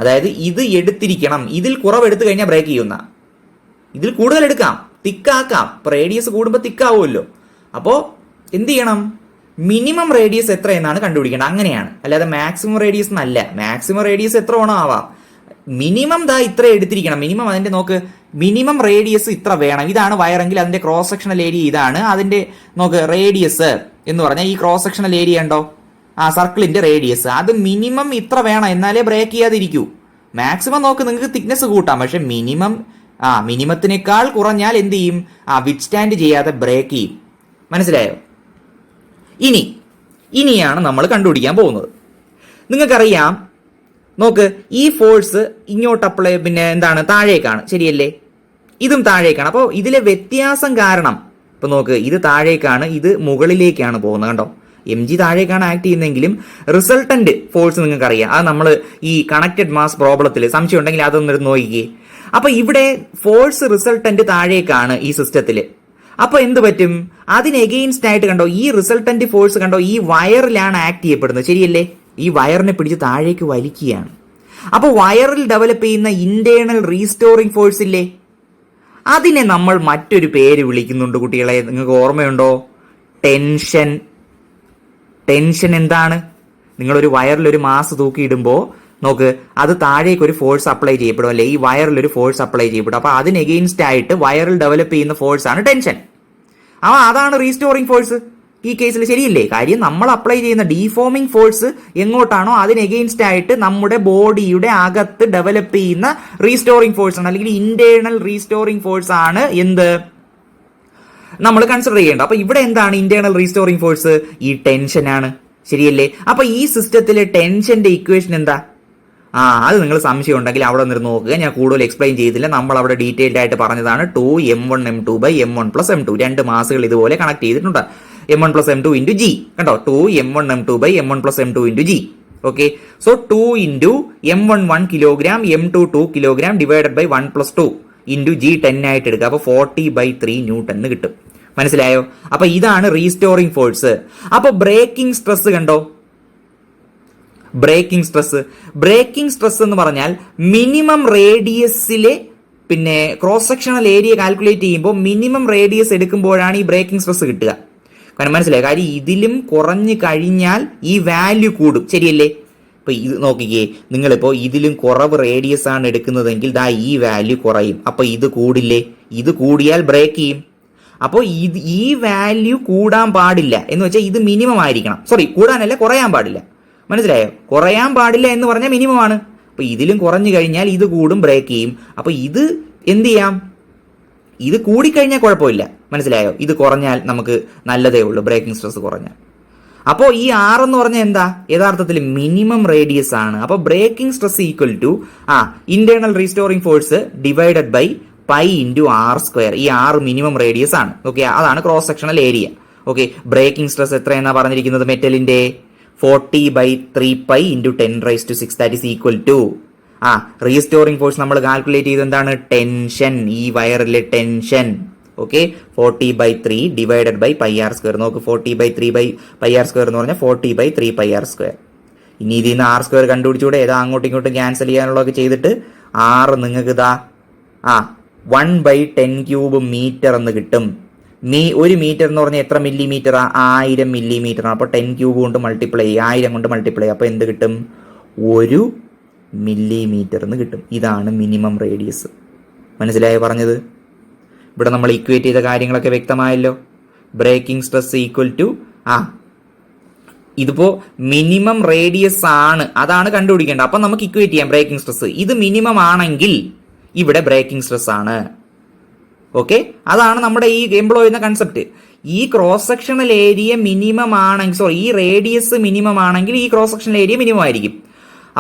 അതായത് ഇത് എടുത്തിരിക്കണം. ഇതിൽ കുറവ് എടുത്തു കഴിഞ്ഞാൽ ബ്രേക്ക് ചെയ്യുന്ന, ഇതിൽ കൂടുതൽ എടുക്കാം, തിക്കാക്കാം. ഇപ്പൊ റേഡിയസ് കൂടുമ്പോൾ തിക്കാവുമല്ലോ. അപ്പോൾ എന്ത് ചെയ്യണം? മിനിമം റേഡിയസ് എത്ര എന്നാണ് കണ്ടുപിടിക്കേണ്ടത്. അങ്ങനെയാണ്, അല്ലാതെ മാക്സിമം റേഡിയസ് എന്നല്ല. മാക്സിമം റേഡിയസ് എത്ര വേണോ ആവാം. മിനിമം ഇത്ര എടുത്തിരിക്കണം. മിനിമം അതിന്റെ നോക്ക്, മിനിമം റേഡിയസ് ഇത്ര വേണം. ഇതാണ് വയറെങ്കിൽ അതിന്റെ ക്രോസ് സെക്ഷണൽ ഏരിയ ഇതാണ്. അതിന്റെ നോക്ക് റേഡിയസ് എന്ന് പറഞ്ഞാൽ ഈ ക്രോസ് സെക്ഷണൽ ഏരിയ ഉണ്ടോ, ആ സർക്കിളിന്റെ റേഡിയസ്, അത് മിനിമം ഇത്ര വേണം, എന്നാലേ ബ്രേക്ക് ചെയ്യാതിരിക്കൂ. മാക്സിമം നോക്ക്, നിങ്ങൾക്ക് തിക്നെസ് കൂട്ടാം, പക്ഷെ മിനിമത്തിനേക്കാൾ കുറഞ്ഞാൽ എന്ത് ചെയ്യും? വിത്ത്സ്റ്റാൻഡ് ചെയ്യാതെ ബ്രേക്ക് ചെയ്യും. മനസ്സിലായോ? ഇനിയാണ് നമ്മൾ കണ്ടുപിടിക്കാൻ പോകുന്നത്. നിങ്ങൾക്കറിയാം, നോക്ക്, ഈ ഫോഴ്സ് ഇങ്ങോട്ട് അപ്ലൈ താഴേക്കാണ്, ശരിയല്ലേ? ഇതും താഴേക്കാണ്. അപ്പോൾ ഇതിലെ വ്യത്യാസം കാരണം ഇപ്പൊ നോക്ക്, ഇത് താഴേക്കാണ്, ഇത് മുകളിലേക്കാണ് പോകുന്നത്. കണ്ടോ, mg താഴേക്കാണ് ആക്ട് ചെയ്യുന്നതെങ്കിലും റിസൾട്ടന്റ് ഫോഴ്സ് നിങ്ങൾക്ക് അറിയാം. അത് നമ്മൾ ഈ കണക്റ്റഡ് മാസ് പ്രോബ്ലത്തിൽ സംശയം ഉണ്ടെങ്കിൽ അതൊന്ന് നോക്കിക്കേ. അപ്പൊ ഇവിടെ ഫോഴ്സ് റിസൾട്ടന്റ് താഴേക്കാണ് ഈ സിസ്റ്റത്തില്. അപ്പൊ എന്ത് പറ്റും? അതിന് എഗെയിൻസ്റ്റ് ആയിട്ട് കണ്ടോ, ഈ റിസൾട്ടന്റ് ഫോഴ്സ് കണ്ടോ, ഈ വയറിലാണ് ആക്ട് ചെയ്യപ്പെടുന്നത്, ശരിയല്ലേ? ഈ വയറിനെ പിടിച്ച് താഴേക്ക് വലിക്കുകയാണ്. അപ്പൊ വയറിൽ ഡെവലപ്പ് ചെയ്യുന്ന ഇന്റേണൽ റീസ്റ്റോറിംഗ് ഫോഴ്സ് ഇല്ലേ, അതിനെ നമ്മൾ മറ്റൊരു പേര് വിളിക്കുന്നുണ്ട് കുട്ടികളെ. നിങ്ങൾക്ക് ഓർമ്മയുണ്ടോ? ടെൻഷൻ. എന്താണ്? നിങ്ങളൊരു വയറിലൊരു മാസ് തൂക്കിയിടുമ്പോൾ നോക്ക്, അത് താഴേക്ക് ഒരു ഫോഴ്സ് അപ്ലൈ ചെയ്യപ്പെടും, അല്ലെ ഈ വയറിൽ ഒരു ഫോഴ്സ് അപ്ലൈ ചെയ്യപ്പെടും. അപ്പൊ അതിന് എഗെയിൻസ്റ്റ് ആയിട്ട് വയറിൽ ഡെവലപ്പ് ചെയ്യുന്ന ഫോഴ്സ് ആണ് ടെൻഷൻ. അതാണ് റീസ്റ്റോറിംഗ് ഫോഴ്സ് ഈ കേസിൽ, ശരിയല്ലേ? കാര്യം നമ്മൾ അപ്ലൈ ചെയ്യുന്ന ഡീഫോമിംഗ് ഫോഴ്സ് എങ്ങോട്ടാണോ അതിന് എഗെയിൻസ്റ്റ് ആയിട്ട് നമ്മുടെ ബോഡിയുടെ അകത്ത് ഡെവലപ്പ് ചെയ്യുന്ന റീസ്റ്റോറിംഗ് ഫോഴ്സ് ആണ്, അല്ലെങ്കിൽ ഇന്റേണൽ റീസ്റ്റോറിംഗ് ഫോഴ്സ് ആണ് എന്ത് നമ്മൾ കൺസിഡർ ചെയ്യേണ്ടത്. അപ്പൊ ഇവിടെ എന്താണ് ഇന്റേണൽ റീസ്റ്റോറിംഗ് ഫോഴ്സ്? ഈ ടെൻഷൻ ആണ്, ശരിയല്ലേ? അപ്പൊ ഈ സിസ്റ്റത്തിലെ ടെൻഷന്റെ ഇക്വേഷൻ എന്താ? അത് നിങ്ങൾ സംശയം ഉണ്ടെങ്കിൽ അവിടെ നിന്ന് നോക്കുക, ഞാൻ കൂടുതൽ എക്സ്പ്ലെയിൻ ചെയ്തില്ല. നമ്മൾ അവിടെ ഡീറ്റെയിൽഡ് ആയിട്ട് പറഞ്ഞതാണ് 2m1m2/m1+m2. 2 മാസുകൾ ഇതുപോലെ കണക്ട് ചെയ്തിട്ടുണ്ട്. m1+m2 × g, കണ്ടോ? 2m1m2/m1+m2 × g. Okay, so 2 × m1 1 kilogram, m2 2 kilogram divided by 1+2 × g 10 ആയിട്ട് എടുക്കുക. അപ്പൊ 40/3 ന്യൂട്ടൺ എന്ന് കിട്ടും. മനസ്സിലായോ? അപ്പൊ ഇതാണ് റീസ്റ്റോറിംഗ് ഫോഴ്സ്. അപ്പൊ ബ്രേക്കിംഗ് സ്ട്രെസ് കണ്ടോ? ബ്രേക്കിംഗ് സ്ട്രെസ് എന്ന് പറഞ്ഞാൽ മിനിമം റേഡിയസിലെ പിന്നെ ക്രോസ് സെക്ഷണൽ ഏരിയ കാൽക്കുലേറ്റ് ചെയ്യുമ്പോൾ മിനിമം റേഡിയസ് എടുക്കുമ്പോഴാണ് ഈ ബ്രേക്കിംഗ് സ്ട്രെസ് കിട്ടുക. കാരണം മനസ്സിലായി, കാര്യം ഇതിലും കുറഞ്ഞു കഴിഞ്ഞാൽ ഈ വാല്യൂ കൂടും, ശരിയല്ലേ? ഇപ്പൊ ഇത് നോക്കിക്കേ, നിങ്ങളിപ്പോ ഇതിലും കുറവ് റേഡിയസ് ആണ് എടുക്കുന്നതെങ്കിൽ ഈ വാല്യൂ കുറയും. അപ്പൊ ഇത് കൂടില്ലേ? ഇത് കൂടിയാൽ ബ്രേക്ക് ചെയ്യും. അപ്പോൾ ഈ വാല്യൂ കൂടാൻ പാടില്ല എന്ന് വെച്ചാൽ ഇത് മിനിമം ആയിരിക്കണം. സോറി, കൂടാനല്ല, കുറയാൻ പാടില്ല. മനസ്സിലായോ? കുറയാൻ പാടില്ല എന്ന് പറഞ്ഞാൽ മിനിമം ആണ്. അപ്പൊ ഇതിലും കുറഞ്ഞു കഴിഞ്ഞാൽ ഇത് കൂടും, ബ്രേക്ക് ചെയ്യും. അപ്പൊ ഇത് എന്ത് ചെയ്യാം? ഇത് കൂടിക്കഴിഞ്ഞാൽ കുഴപ്പമില്ല. മനസ്സിലായോ? ഇത് കുറഞ്ഞാൽ നമുക്ക് നല്ലതേ ഉള്ളൂ, ബ്രേക്കിംഗ് സ്ട്രെസ് കുറഞ്ഞാൽ. അപ്പോൾ ഈ R എന്ന് പറഞ്ഞാൽ എന്താ? യഥാർത്ഥത്തിൽ മിനിമം റേഡിയസ് ആണ്. അപ്പൊ breaking stress equal to internal restoring force divided by pi × r². ഈ R മിനിമം റേഡിയസ് ആണ്. ഓക്കെ, അതാണ് cross sectional area. Okay, breaking stress എത്രയെന്നാ പറഞ്ഞിരിക്കുന്നത്? മെറ്റലിന്റെ 40/3 π × 10⁶. That is equal to restoring force നമ്മൾ കാൽക്കുലേറ്റ് ചെയ്ത് എന്താണ്? ടെൻഷൻ, ഈ വയറിലെ tension. Okay, 40/3 divided by πr². നോക്ക്, 40/3/πr² എന്ന് പറഞ്ഞാൽ 40/3πr². ഇനി ഇതിൽ നിന്ന് r² കണ്ടുപിടിച്ചൂടെ? ഏതാ അങ്ങോട്ടും ഇങ്ങോട്ടും ക്യാൻസൽ ചെയ്യാനുള്ളതൊക്കെ ചെയ്തിട്ട് r നിങ്ങൾക്ക് 1/10³ മീറ്റർ എന്ന് കിട്ടും. 1 മീറ്റർ എന്ന് പറഞ്ഞാൽ എത്ര മില്ലിമീറ്റർ? 1000 മില്ലിമീറ്റർ. അപ്പൊ 10³ കൊണ്ട് മൾട്ടിപ്ലൈ ചെയ്യും, 1000 കൊണ്ട് മൾട്ടിപ്ലൈ. അപ്പൊ എന്ത് കിട്ടും? 1 മില്ലിമീറ്റർ എന്ന് കിട്ടും. ഇതാണ് മിനിമം റേഡിയസ്. മനസ്സിലായോ പറഞ്ഞത്? ഇവിടെ നമ്മൾ ഇക്വേറ്റ് ചെയ്ത കാര്യങ്ങളൊക്കെ വ്യക്തമായല്ലോ. ബ്രേക്കിംഗ് സ്ട്രെസ് ഈക്വൽ ടു ഇതിപ്പോ മിനിമം റേഡിയസ് ആണ്, അതാണ് കണ്ടുപിടിക്കേണ്ടത്. അപ്പൊ നമുക്ക് ഇക്വേറ്റ് ചെയ്യാം ബ്രേക്കിംഗ് സ്ട്രെസ്. ഇത് മിനിമം ആണെങ്കിൽ ഇവിടെ ബ്രേക്കിംഗ് സ്ട്രെസ് ആണ്. ഓക്കെ, അതാണ് നമ്മുടെ ഈ എംപ്ലോയ് ചെയ്യുന്ന കൺസെപ്റ്റ്. ഈ ക്രോസ് സെക്ഷണൽ ഏരിയ മിനിമം ആണെങ്കിൽ, സോറി, ഈ റേഡിയസ് മിനിമം ആണെങ്കിൽ ഈ ക്രോസ് സെക്ഷണൽ ഏരിയ മിനിമം ആയിരിക്കും.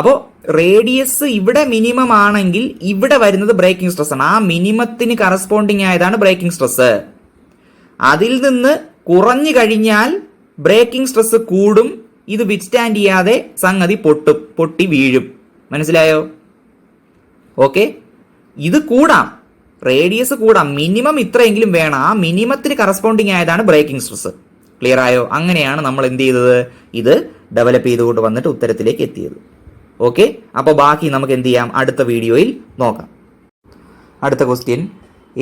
അപ്പോൾ റേഡിയസ് ഇവിടെ മിനിമം ആണെങ്കിൽ ഇവിടെ വരുന്നത് ബ്രേക്കിംഗ് സ്ട്രെസ് ആണ്. ആ മിനിമത്തിന് കറസ്പോണ്ടിങ് ആയതാണ് ബ്രേക്കിംഗ് സ്ട്രെസ്. അതിൽ നിന്ന് കുറഞ്ഞു കഴിഞ്ഞാൽ ബ്രേക്കിംഗ് സ്ട്രെസ് കൂടും. ഇത് വിത്ത്സ്റ്റാൻഡ് ചെയ്യാതെ സംഗതി പൊട്ടി വീഴും. മനസ്സിലായോ? ഓക്കെ, ഇത് കൂടാം, റേഡിയസ് കൂടാം, മിനിമം ഇത്രയെങ്കിലും വേണം. ആ മിനിമത്തിന് കറസ്പോണ്ടിങ് ആയതാണ് ബ്രേക്കിംഗ് സ്ട്രെസ്. ക്ലിയർ ആയോ? അങ്ങനെയാണ് നമ്മൾ എന്ത് ചെയ്തത്? ഇത് ഡെവലപ്പ് ചെയ്തുകൊണ്ട് വന്നിട്ട് ഉത്തരത്തിലേക്ക് എത്തിയത്. ഓക്കെ, അപ്പോൾ ബാക്കി നമുക്ക് എന്ത് ചെയ്യാം? അടുത്ത വീഡിയോയിൽ നോക്കാം. അടുത്ത question,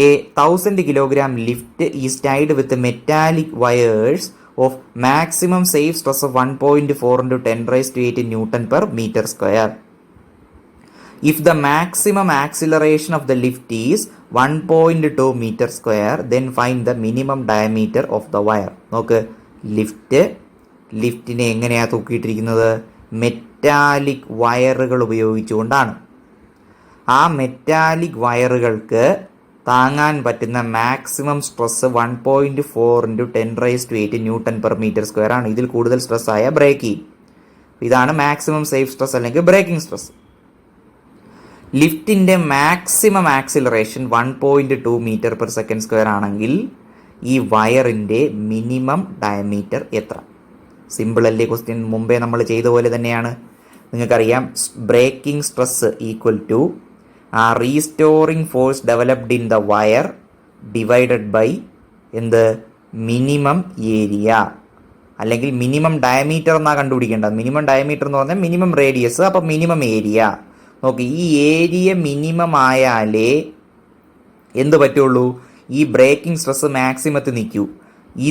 a 1000 kilogram lift is tied with metallic wires of maximum safe stress of 1.4 × 10⁸ Nm/m². If the maximum acceleration of the lift is 1.2 m², then find the minimum diameter of the wire. നോക്ക്, ലിഫ്റ്റിനെ എങ്ങനെയാ തൂക്കിയിട്ടിരിക്കുന്നത്? Metallic വയറുകൾ ഉപയോഗിച്ചുകൊണ്ടാണ്. ആ metallic വയറുകൾക്ക് താങ്ങാൻ പറ്റുന്ന maximum stress 1.4 × 10⁸ Nm/m² ആണ്. ഇതിൽ കൂടുതൽ സ്ട്രെസ് ആയ ബ്രേക്ക് ചെയ്യും. ഇതാണ് മാക്സിമം സേഫ് സ്ട്രെസ് അല്ലെങ്കിൽ ബ്രേക്കിംഗ് സ്ട്രെസ്. ലിഫ്റ്റിന്റെ മാക്സിമം ആക്സിലറേഷൻ 1.2 m/s² ആണെങ്കിൽ ഈ വയറിന്റെ മിനിമം ഡയമീറ്റർ എത്ര? സിമ്പിൾ അല്ലേ ക്വസ്റ്റ്യൻ? മുമ്പേ നമ്മൾ ചെയ്ത പോലെ തന്നെയാണ്. നിങ്ങൾക്കറിയാം, breaking stress equal to restoring force developed in the wire divided by എന്ത്? മിനിമം ഏരിയ അല്ലെങ്കിൽ മിനിമം ഡയമീറ്റർ എന്നാണ് കണ്ടുപിടിക്കേണ്ടത്. മിനിമം ഡയമീറ്റർ എന്ന് പറഞ്ഞാൽ മിനിമം റേഡിയസ്, അപ്പം മിനിമം ഏരിയ. നോക്കി, ഈ ഏരിയ മിനിമം ആയാലേ എന്ത് പറ്റുള്ളൂ? ഈ ബ്രേക്കിംഗ് സ്ട്രെസ് മാക്സിമത്തിൽ നിൽക്കൂ.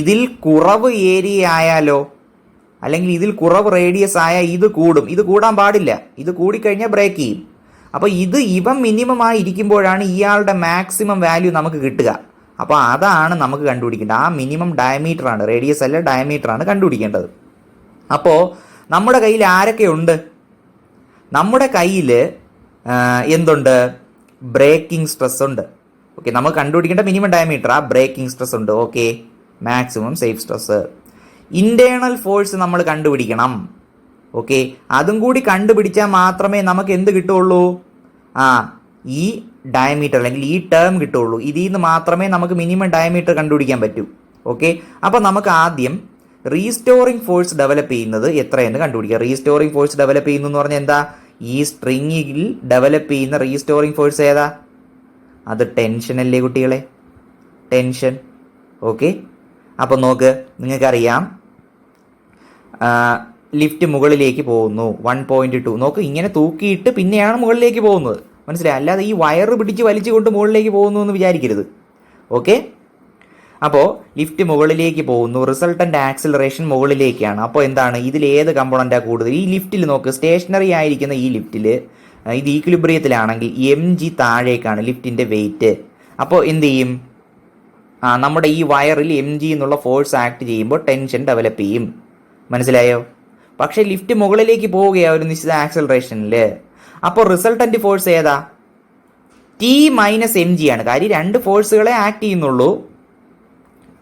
ഇതിൽ കുറവ് ഏരിയ ആയാലോ അല്ലെങ്കിൽ ഇതിൽ കുറവ് റേഡിയസ് ആയാൽ ഇത് കൂടും. ഇത് കൂടാൻ പാടില്ല. ഇത് കൂടിക്കഴിഞ്ഞാൽ ബ്രേക്ക് ചെയ്യും. അപ്പോൾ ഇവൻ മിനിമം ആയി ഇരിക്കുമ്പോഴാണ് ഇയാളുടെ മാക്സിമം വാല്യൂ നമുക്ക് കിട്ടുക. അപ്പോൾ അതാണ് നമുക്ക് കണ്ടുപിടിക്കേണ്ടത്. ആ മിനിമം ഡയമീറ്റർ ആണ്, റേഡിയസ് അല്ല ഡയമീറ്റർ ആണ് കണ്ടുപിടിക്കേണ്ടത്. അപ്പോൾ നമ്മുടെ കയ്യിൽ ആരൊക്കെ ഉണ്ട്? നമ്മുടെ കയ്യിൽ എന്തുണ്ട്? ബ്രേക്കിംഗ് സ്ട്രെസ് ഉണ്ട്. ഓക്കെ, നമുക്ക് കണ്ടുപിടിക്കേണ്ട മിനിമം ഡയമീറ്റർ ആ ബ്രേക്കിംഗ് സ്ട്രെസ് ഉണ്ട്. Okay, maximum safe stress, internal force നമ്മൾ കണ്ടുപിടിക്കണം. ഓക്കെ, അതും കൂടി കണ്ടുപിടിച്ചാൽ മാത്രമേ നമുക്ക് എന്ത് കിട്ടുള്ളൂ? ഈ ഡയമീറ്റർ അല്ലെങ്കിൽ ഈ ടേം കിട്ടുള്ളൂ. ഇതിൽ നിന്ന് മാത്രമേ നമുക്ക് മിനിമം ഡയമീറ്റർ കണ്ടുപിടിക്കാൻ പറ്റൂ. ഓക്കെ, അപ്പോൾ നമുക്ക് ആദ്യം റീസ്റ്റോറിംഗ് ഫോഴ്സ് ഡെവലപ്പ് ചെയ്യുന്നത് എത്രയെന്ന് കണ്ടുപിടിക്കുക. റീസ്റ്റോറിംഗ് ഫോഴ്സ് ഡെവലപ്പ് ചെയ്യുന്നു എന്ന് പറഞ്ഞാൽ എന്താ? ഈ സ്ട്രിങ്ങിൽ ഡെവലപ്പ് ചെയ്യുന്ന റീസ്റ്റോറിംഗ് ഫോഴ്സ് ഏതാ? അത് ടെൻഷൻ അല്ലേ കുട്ടികളെ? ടെൻഷൻ. ഓക്കെ, അപ്പോൾ നോക്ക്, നിങ്ങൾക്കറിയാം ലിഫ്റ്റ് മുകളിലേക്ക് പോകുന്നു 1.2. നോക്ക്, ഇങ്ങനെ തൂക്കിയിട്ട് പിന്നെയാണ് മുകളിലേക്ക് പോകുന്നത്. മനസ്സിലായി? അല്ലാതെ ഈ വയറ് പിടിച്ച് വലിച്ചുകൊണ്ട് മുകളിലേക്ക് പോകുന്നു എന്ന് വിചാരിക്കരുത്. ഓക്കെ, അപ്പോൾ ലിഫ്റ്റ് മുകളിലേക്ക് പോകുന്നു, റിസൾട്ടന്റ് ആക്സിലറേഷൻ മുകളിലേക്കാണ്. അപ്പോൾ എന്താണ്? ഇതിൽ ഏത് കമ്പോണന്റാണ് കൂടുതൽ? ഈ ലിഫ്റ്റിൽ നോക്ക്, സ്റ്റേഷനറി ആയിരിക്കുന്ന ഈ ലിഫ്റ്റിൽ ഇത് ഈക്വിലിബ്രിയത്തിലാണെങ്കിൽ mg താഴേക്കാണ് ലിഫ്റ്റിന്റെ വെയിറ്റ്. അപ്പോൾ എന്ത് ചെയ്യും? നമ്മുടെ ഈ വയറിൽ mg എന്നുള്ള ഫോഴ്സ് ആക്ട് ചെയ്യുമ്പോൾ ടെൻഷൻ ഡെവലപ്പ് ചെയ്യും. മനസ്സിലായോ? പക്ഷേ ലിഫ്റ്റ് മുകളിലേക്ക് പോവുകയാണ് ഒരു നിശ്ചിത ആക്സിലറേഷനിൽ. അപ്പോൾ റിസൾട്ടന്റ് ഫോഴ്സ് ഏതാ? ടി മൈനസ് എം ജി ആണ്. കാര്യം രണ്ട് ഫോഴ്സുകളെ ആക്ട് ചെയ്യുന്നുള്ളൂ.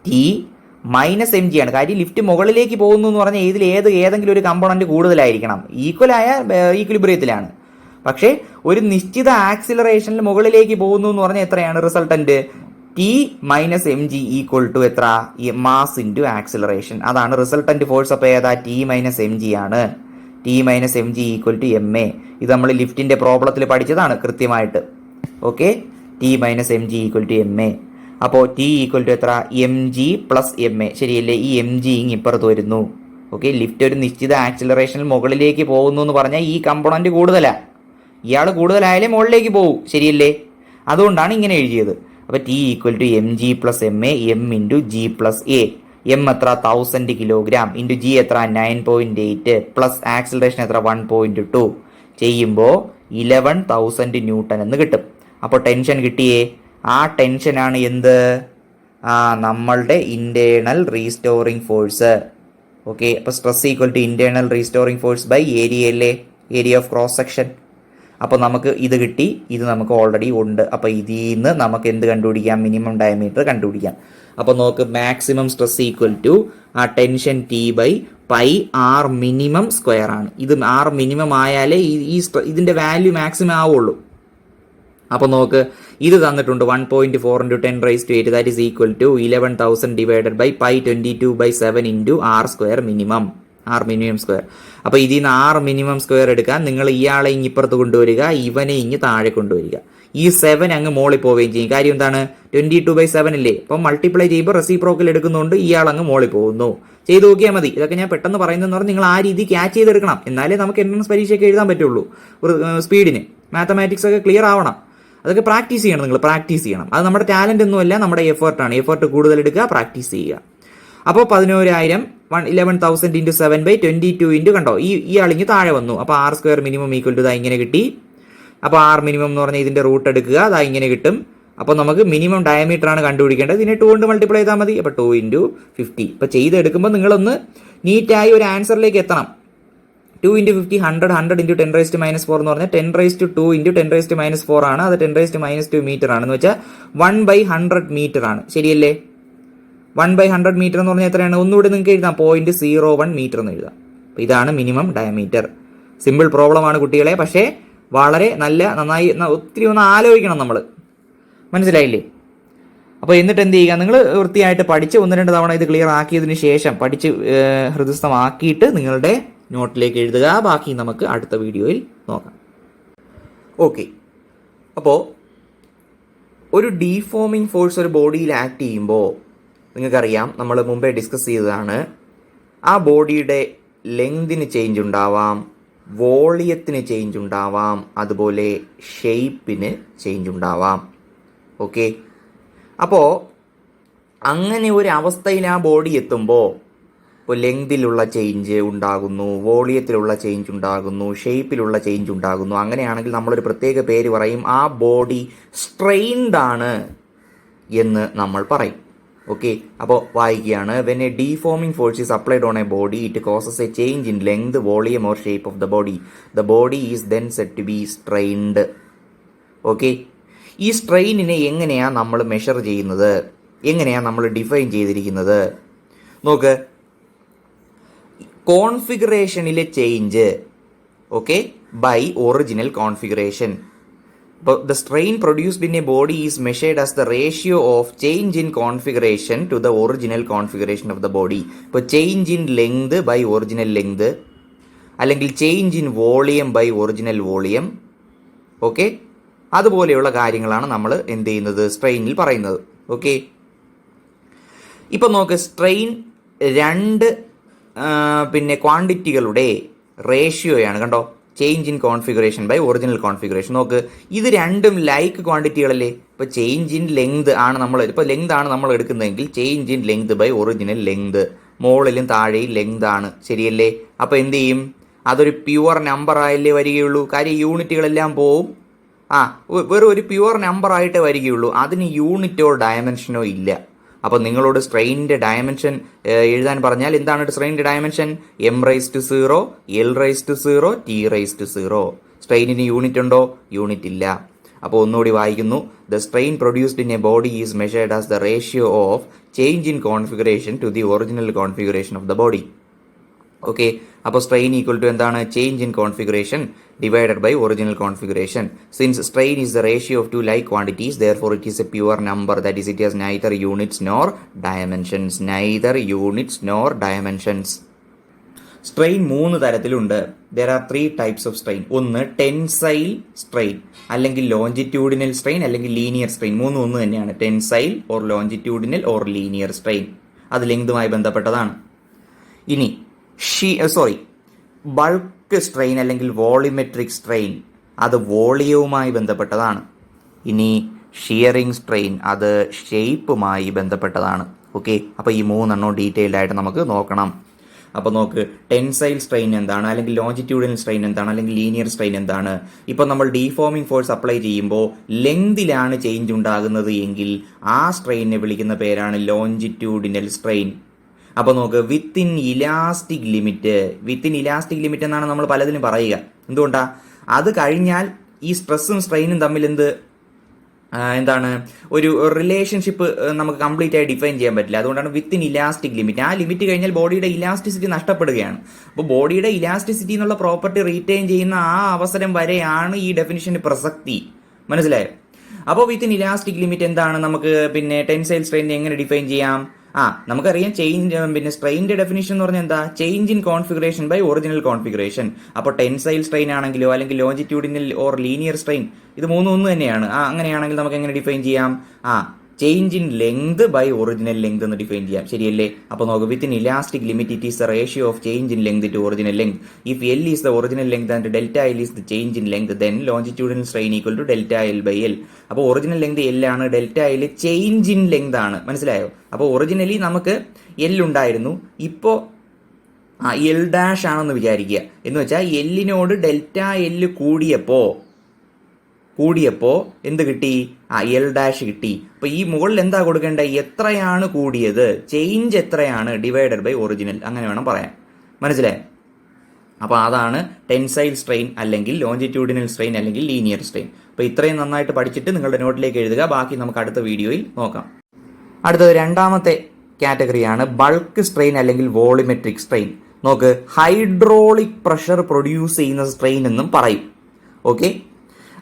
ടി മൈനസ് എം ജി ആണ്. കാര്യം ലിഫ്റ്റ് മുകളിലേക്ക് പോകുന്നു എന്ന് പറഞ്ഞാൽ ഇതിൽ ഏതെങ്കിലും ഒരു കമ്പോണന്റ് കൂടുതലായിരിക്കണം. ഈക്വലായ ഈക്വിലിബ്രിയത്തിലാണ്. പക്ഷേ ഒരു നിശ്ചിത ആക്സിലറേഷനിൽ മുകളിലേക്ക് പോകുന്നു എന്ന് പറഞ്ഞാൽ എത്രയാണ് resultant? T minus M G equal to എത്ര? Mass into acceleration. അതാണ് റിസൾട്ടന്റ് ഫോഴ്സ്. അപ്പോൾ ഏതാ? ടി മൈനസ് എം ജി ആണ്. T minus M G equal to M A. ഇത് നമ്മൾ ലിഫ്റ്റിന്റെ പ്രോബ്ലത്തിൽ പഠിച്ചതാണ് കൃത്യമായിട്ട്. Okay, T minus M G equal to M A. അപ്പോൾ ടി ഈക്വൽ ടു എത്ര? M G plus M A. ശരിയല്ലേ? ഈ എം ജി ഇപ്പുറത്ത് വരുന്നു. ഓക്കെ, ലിഫ്റ്റ് ഒരു നിശ്ചിത ആക്സിലറേഷനിൽ മുകളിലേക്ക് പോകുന്നു എന്ന് പറഞ്ഞാൽ ഈ കമ്പോണന്റ് കൂടുതലാണ്. ഇയാൾ കൂടുതലായാലേ മുകളിലേക്ക് പോകും. ശരിയല്ലേ? അതുകൊണ്ടാണ് ഇങ്ങനെ എഴുതിയത്. അപ്പോൾ T equal to M G plus M A, M into G plus A. M എത്ര? 1000 കിലോഗ്രാം ഇൻറ്റു ജി എത്ര? 9.8 പ്ലസ് ആക്സിലറേഷൻ എത്ര? 1.2 ചെയ്യുമ്പോൾ 11,000 ന്യൂട്ടൺ എന്ന് കിട്ടും. അപ്പോൾ ടെൻഷൻ കിട്ടിയേ? ആ ടെൻഷനാണ് എന്ത്? നമ്മളുടെ ഇന്റേണൽ റീസ്റ്റോറിംഗ് ഫോഴ്സ്. ഓക്കെ, അപ്പോൾ stress equal to internal restoring force by area അല്ലേ? Area of cross section. അപ്പോൾ നമുക്ക് ഇത് കിട്ടി. ഇത് നമുക്ക് ഓൾറെഡി ഉണ്ട്. അപ്പോൾ ഇതിൽ നിന്ന് നമുക്ക് എന്ത് കണ്ടുപിടിക്കാം? മിനിമം ഡയമീറ്റർ കണ്ടുപിടിക്കാം. അപ്പോൾ നോക്ക്, മാക്സിമം സ്ട്രെസ് ഈക്വൽ ടു ആ tension T by pi R minimum square ആണ്. ഇത് ആർ മിനിമം ആയാലേ ഇതിന്റെ വാല്യൂ മാക്സിമം ആവുള്ളൂ. അപ്പോൾ നോക്ക്, ഇത് തന്നിട്ടുണ്ട് 1.4 × 10⁻⁸ that is equal to 11,000 divided by pi 22/7 into R square minimum. R minimum square. അപ്പോൾ ഇതിൽ നിന്ന് ആർ മിനിമം സ്ക്വയർ എടുക്കാൻ നിങ്ങൾ ഇയാളെ ഇപ്പുറത്ത് കൊണ്ടുവരിക, ഇവനെ താഴെ കൊണ്ടുവരിക. ഈ 7 അങ്ങ് മോളിൽ പോവുകയും ചെയ്യും. കാര്യം എന്താണ്? 22/7 അല്ലേ? അപ്പം മൾട്ടിപ്ലൈ ചെയ്യുമ്പോൾ റെസിപ്രോക്കൽ എടുക്കുന്നതുകൊണ്ട് ഇയാൾ അങ്ങ് മോളിൽ പോകുന്നു. ചെയ്ത് നോക്കിയാൽ മതി. ഇതൊക്കെ ഞാൻ പെട്ടെന്ന് പറയുന്നതെന്ന് പറഞ്ഞാൽ നിങ്ങൾ ആ രീതി ക്യാച്ച് ചെയ്തെടുക്കണം. എന്നാലേ നമുക്ക് എൻട്രൻസ് പരീക്ഷയൊക്കെ എഴുതാൻ പറ്റുള്ളൂ. സ്പീഡിന് മാത്തമാറ്റിക്സ് ഒക്കെ ക്ലിയർ ആവണം. അതൊക്കെ പ്രാക്ടീസ് ചെയ്യണം. നിങ്ങൾ പ്രാക്ടീസ് ചെയ്യണം. അത് നമ്മുടെ ടാലന്റ് ഒന്നുമല്ല, നമ്മുടെ എഫേർട്ടാണ്. എഫേർട്ട് കൂടുതൽ എടുക്കുക, പ്രാക്ടീസ് ചെയ്യുക. അപ്പോൾ 11,000 11,000 ഇൻറ്റു 7/22 ഇൻറ്റു കണ്ടോ, ഈ ആളിങ്ങ് താഴെ വന്നു. അപ്പോൾ R square minimum equal to ഇങ്ങനെ കിട്ടി. അപ്പോൾ ആർ മിനിമം എന്ന് പറഞ്ഞാൽ ഇതിന്റെ റൂട്ട് എടുക്കുക, അതാ ഇങ്ങനെ കിട്ടും. അപ്പോൾ നമുക്ക് മിനിമം ഡയമീറ്റർ ആണ് കണ്ടുപിടിക്കേണ്ടത്. ഇതിനെ 2 കൊണ്ട് മൾട്ടിപ്ലൈ ചെയ്താൽ മതി. അപ്പോൾ 2 × 50. ഇപ്പോൾ ചെയ്തെടുക്കുമ്പോൾ നിങ്ങളൊന്ന് നീറ്റായി ഒരു ആൻസറിലേക്ക് എത്തണം. 2 × 50 100 100 × 10⁻⁻4 എന്ന് പറഞ്ഞാൽ 10⁻² × 10⁻⁻4 ആണ്. അത് 10⁻². മീറ്റർ ആണെന്ന് വെച്ചാൽ 1/100 മീറ്റർ ആണ്. ശരിയല്ലേ? 1/100 മീറ്റർ എന്ന് പറഞ്ഞാൽ എത്രയാണ്? ഒന്നുകൂടി നിങ്ങൾക്ക് എഴുതാം, 0.01 മീറ്റർ എന്ന് എഴുതാം. അപ്പോൾ ഇതാണ് മിനിമം ഡയമീറ്റർ. സിമ്പിൾ പ്രോബ്ലം ആണ് കുട്ടികളെ, പക്ഷേ വളരെ നന്നായി ഒത്തിരി ഒന്ന് ആലോചിക്കണം നമ്മൾ. മനസ്സിലായില്ലേ? അപ്പോൾ എന്നിട്ട് എന്ത് ചെയ്യുക? നിങ്ങൾ വൃത്തിയായിട്ട് പഠിച്ച് 1-2 തവണ ഇത് ക്ലിയർ ആക്കിയതിന് ശേഷം പഠിച്ച് ഹൃദയസ്ഥമാക്കിയിട്ട് നിങ്ങളുടെ നോട്ടിലേക്ക് എഴുതുക. ബാക്കി നമുക്ക് അടുത്ത വീഡിയോയിൽ നോക്കാം. ഓക്കെ, അപ്പോൾ ഒരു ഡീഫോമിംഗ് ഫോഴ്സ് ഒരു ബോഡിയിൽ ആക്ട് ചെയ്യുമ്പോൾ നിങ്ങൾക്കറിയാം, നമ്മൾ മുമ്പേ ഡിസ്കസ് ചെയ്തതാണ്, ആ ബോഡിയുടെ ലെങ്തിന് ചേഞ്ച് ഉണ്ടാവാം, വോളിയത്തിന് ചേഞ്ച് ഉണ്ടാവാം, അതുപോലെ ഷേപ്പിന് ചേഞ്ച് ഉണ്ടാവാം. ഓക്കെ, അപ്പോൾ അങ്ങനെ ഒരു അവസ്ഥയിൽ ആ ബോഡി എത്തുമ്പോൾ ഇപ്പോൾ ലെങ്തിലുള്ള ചേഞ്ച് ഉണ്ടാകുന്നു, വോളിയത്തിലുള്ള ചേഞ്ച് ഉണ്ടാകുന്നു, ഷേപ്പിലുള്ള ചേഞ്ച് ഉണ്ടാകുന്നു. അങ്ങനെയാണെങ്കിൽ നമ്മളൊരു പ്രത്യേക പേര് പറയും, ആ ബോഡി സ്ട്രെയിൻഡ് ആണ് എന്ന് നമ്മൾ പറയും. ഓക്കെ, അപ്പോൾ വായിക്കുകയാണ്. When a deforming force is applied on a body it causes a change in length, volume or shape of the body. The body is then said to be strained. Okay, ഈ സ്ട്രെയിനിനെ എങ്ങനെയാണ് നമ്മൾ measure ചെയ്യുന്നത്, എങ്ങനെയാണ് നമ്മൾ define ചെയ്തിരിക്കുന്നത് നോക്ക്. കോൺഫിഗറേഷനിലെ change, okay, by original configuration. അപ്പോൾ the strain produced in a body is measured as the ratio of change in configuration to the original configuration of the body. ഇപ്പോൾ change in length by original length, അല്ലെങ്കിൽ change in volume by original volume. Okay, അതുപോലെയുള്ള കാര്യങ്ങളാണ് നമ്മൾ എന്ത് ചെയ്യുന്നത്, സ്ട്രെയിനിൽ പറയുന്നത്. Okay, ഇപ്പം നോക്ക്, സ്ട്രെയിൻ രണ്ട് ക്വാണ്ടിറ്റികളുടെ റേഷ്യോയാണ്. കണ്ടോ, change in configuration by original configuration. നോക്ക്, ഇത് രണ്ടും ലൈക്ക് ക്വാണ്ടിറ്റികളല്ലേ. ഇപ്പോൾ ചേഞ്ച് ഇൻ ലെങ്ത് ആണ് ഇപ്പോൾ ലെങ്ത് ആണ് നമ്മൾ എടുക്കുന്നതെങ്കിൽ change in length by original length, മുകളിലും താഴെയും ലെങ്ത് ആണ്, ശരിയല്ലേ? അപ്പോൾ എന്ത് ചെയ്യും, അതൊരു പ്യുവർ നമ്പർ ആയല്ലേ വരികയുള്ളൂ. കാര്യം യൂണിറ്റുകളെല്ലാം പോവും. വെറും ഒരു പ്യുവർ നമ്പർ ആയിട്ടേ വരികയുള്ളൂ, അതിന് യൂണിറ്റോ ഡയമെൻഷനോ ഇല്ല. അപ്പോൾ നിങ്ങളോട് സ്ട്രെയിനിൻ്റെ ഡയമെൻഷൻ എഴുതാൻ പറഞ്ഞാൽ എന്താണ് സ്ട്രെയിനിൻ്റെ ഡയമെൻഷൻ? m⁻⁴, l⁻⁴, t⁻⁴. സ്ട്രെയിനിന് യൂണിറ്റ് ഉണ്ടോ? യൂണിറ്റ് ഇല്ല. അപ്പോൾ ഒന്നുകൂടി വായിക്കുന്നു. The strain produced in a body is measured as the ratio of change in configuration to the original configuration of the body. Okay, അപ്പോൾ സ്ട്രെയിൻ ഈക്വൽ ടു എന്താണ്? Change in configuration divided by original configuration. Since strain is the ratio of two like quantities, therefore it is a pure number, that is it has neither units nor dimensions. neither units nor dimensions. Strain 3 തരത്തിലുണ്ട്. there are 3 types of strain. ഒന്ന് tensile strain, അല്ലെങ്കിൽ longitudinal strain, അല്ലെങ്കിൽ linear strain. മൂന്നും ഒന്ന് തന്നെയാണ്, tensile or longitudinal or linear strain. അത് ലെങ്തുമായി ബന്ധപ്പെട്ടതാണ്. ഇനി ബൾക്ക് സ്ട്രെയിൻ അല്ലെങ്കിൽ വോളിമെട്രിക് സ്ട്രെയിൻ, അത് വോളിയവുമായി ബന്ധപ്പെട്ടതാണ്. ഇനി ഷിയറിംഗ് സ്ട്രെയിൻ, അത് ഷേപ്പുമായി ബന്ധപ്പെട്ടതാണ്. ഓക്കെ, അപ്പോൾ ഈ 3 ഡീറ്റെയിൽഡ് ആയിട്ട് നമുക്ക് നോക്കണം. അപ്പോൾ നോക്ക്, ടെൻസൈൽ സ്ട്രെയിൻ എന്താണ്, അല്ലെങ്കിൽ ലോഞ്ചിറ്റ്യൂഡിനൽ സ്ട്രെയിൻ എന്താണ്, അല്ലെങ്കിൽ ലീനിയർ സ്ട്രെയിൻ എന്താണ്? ഇപ്പോൾ നമ്മൾ ഡീഫോമിംഗ് ഫോഴ്സ് അപ്ലൈ ചെയ്യുമ്പോൾ ലെങ്തിലാണ് ചേഞ്ച് ഉണ്ടാകുന്നത് എങ്കിൽ ആ സ്ട്രെയിനിനെ വിളിക്കുന്ന പേരാണ് ലോഞ്ചിറ്റ്യൂഡിനൽ സ്ട്രെയിൻ. അപ്പോൾ നോക്ക്, വിത്തിൻ ഇലാസ്റ്റിക് ലിമിറ്റ് എന്നാണ് നമ്മൾ പലതിനും പറയുക. എന്തുകൊണ്ടാ? അത് കഴിഞ്ഞാൽ ഈ സ്ട്രെസ്സും സ്ട്രെയിനും തമ്മിൽ എന്താണ് ഒരു റിലേഷൻഷിപ്പ് നമുക്ക് കംപ്ലീറ്റ് ആയി ഡിഫൈൻ ചെയ്യാൻ പറ്റില്ല. അതുകൊണ്ടാണ് വിത്തിൻ ഇലാസ്റ്റിക് ലിമിറ്റ്. ആ ലിമിറ്റ് കഴിഞ്ഞാൽ ബോഡിയുടെ ഇലാസ്റ്റിസിറ്റി നഷ്ടപ്പെടുകയാണ്. അപ്പോൾ ബോഡിയുടെ ഇലാസ്റ്റിസിറ്റി എന്നുള്ള പ്രോപ്പർട്ടി റീറ്റെയിൻ ചെയ്യുന്ന ആ അവസരം വരെയാണ് ഈ ഡെഫിനിഷന് പ്രസക്തി. മനസ്സിലായോ? അപ്പോൾ വിത്തിൻ ഇലാസ്റ്റിക് ലിമിറ്റ് എന്താണ്? നമുക്ക് ടെൻസൈൽ സ്ട്രെയിൻ എങ്ങനെ ഡിഫൈൻ ചെയ്യാം? നമുക്കറിയാം, സ്ട്രെയിനിന്റെ ഡെഫിനിഷൻ എന്ന് പറഞ്ഞാൽ എന്താ? Change in configuration by original configuration. അപ്പോൾ ടെൻസൈൽ സ്ട്രെയിൻ ആണെങ്കിലോ അല്ലെങ്കിൽ ലോഞ്ചിറ്റ്യൂഡിനൽ ഓർ ലീനിയർ സ്ട്രെയിൻ, ഇത് മൂന്നും ഒന്ന് തന്നെയാണ്. അങ്ങനെയാണെങ്കിൽ നമുക്ക് എങ്ങനെ ഡിഫൈൻ ചെയ്യാം? Change in length by original length എന്ന് ഡിഫൈൻ ചെയ്യാം, ശരിയല്ലേ? അപ്പോൾ നോക്ക്, within elastic limit it is the ratio of change in length to original length. If L is the original length and delta L is the change in length, then longitudinal strain equal to delta L by L. അപ്പോൾ original length L ആണ്, delta L change in length ആണ്. മനസ്സിലായോ? അപ്പോൾ originally നമുക്ക് L ഉണ്ടായിരുന്നു, ഇപ്പോൾ L dash ആണെന്ന് വിചാരിക്കുക. എന്ന് വെച്ചാൽ എല്ലിനോട് ഡെൽറ്റ എൽ കൂടിയപ്പോൾ എന്ത് കിട്ടി? എൽ ഡാഷ് കിട്ടി. അപ്പൊ ഈ മുകളിൽ എന്താ കൊടുക്കേണ്ടത്? എത്രയാണ് കൂടിയത്, ചേഞ്ച് എത്രയാണ്, ഡിവൈഡഡ് ബൈ ഒറിജിനൽ, അങ്ങനെ വേണം പറയാൻ. മനസ്സിലായോ? അപ്പോൾ അതാണ് ടെൻസൈൽ സ്ട്രെയിൻ, അല്ലെങ്കിൽ ലോഞ്ചിറ്റ്യൂഡിനൽ സ്ട്രെയിൻ, അല്ലെങ്കിൽ ലീനിയർ സ്ട്രെയിൻ. അപ്പോൾ ഇത്രയും നന്നായിട്ട് പഠിച്ചിട്ട് നിങ്ങളുടെ നോട്ടിലേക്ക് എഴുതുക. ബാക്കി നമുക്ക് അടുത്ത വീഡിയോയിൽ നോക്കാം. അടുത്തത് രണ്ടാമത്തെ കാറ്റഗറിയാണ് ബൾക്ക് സ്ട്രെയിൻ അല്ലെങ്കിൽ വോളിമെട്രിക് സ്ട്രെയിൻ. നോക്ക്, ഹൈഡ്രോളിക് പ്രഷർ പ്രൊഡ്യൂസ് ചെയ്യുന്ന സ്ട്രെയിൻ എന്നും പറയും. ഓക്കെ,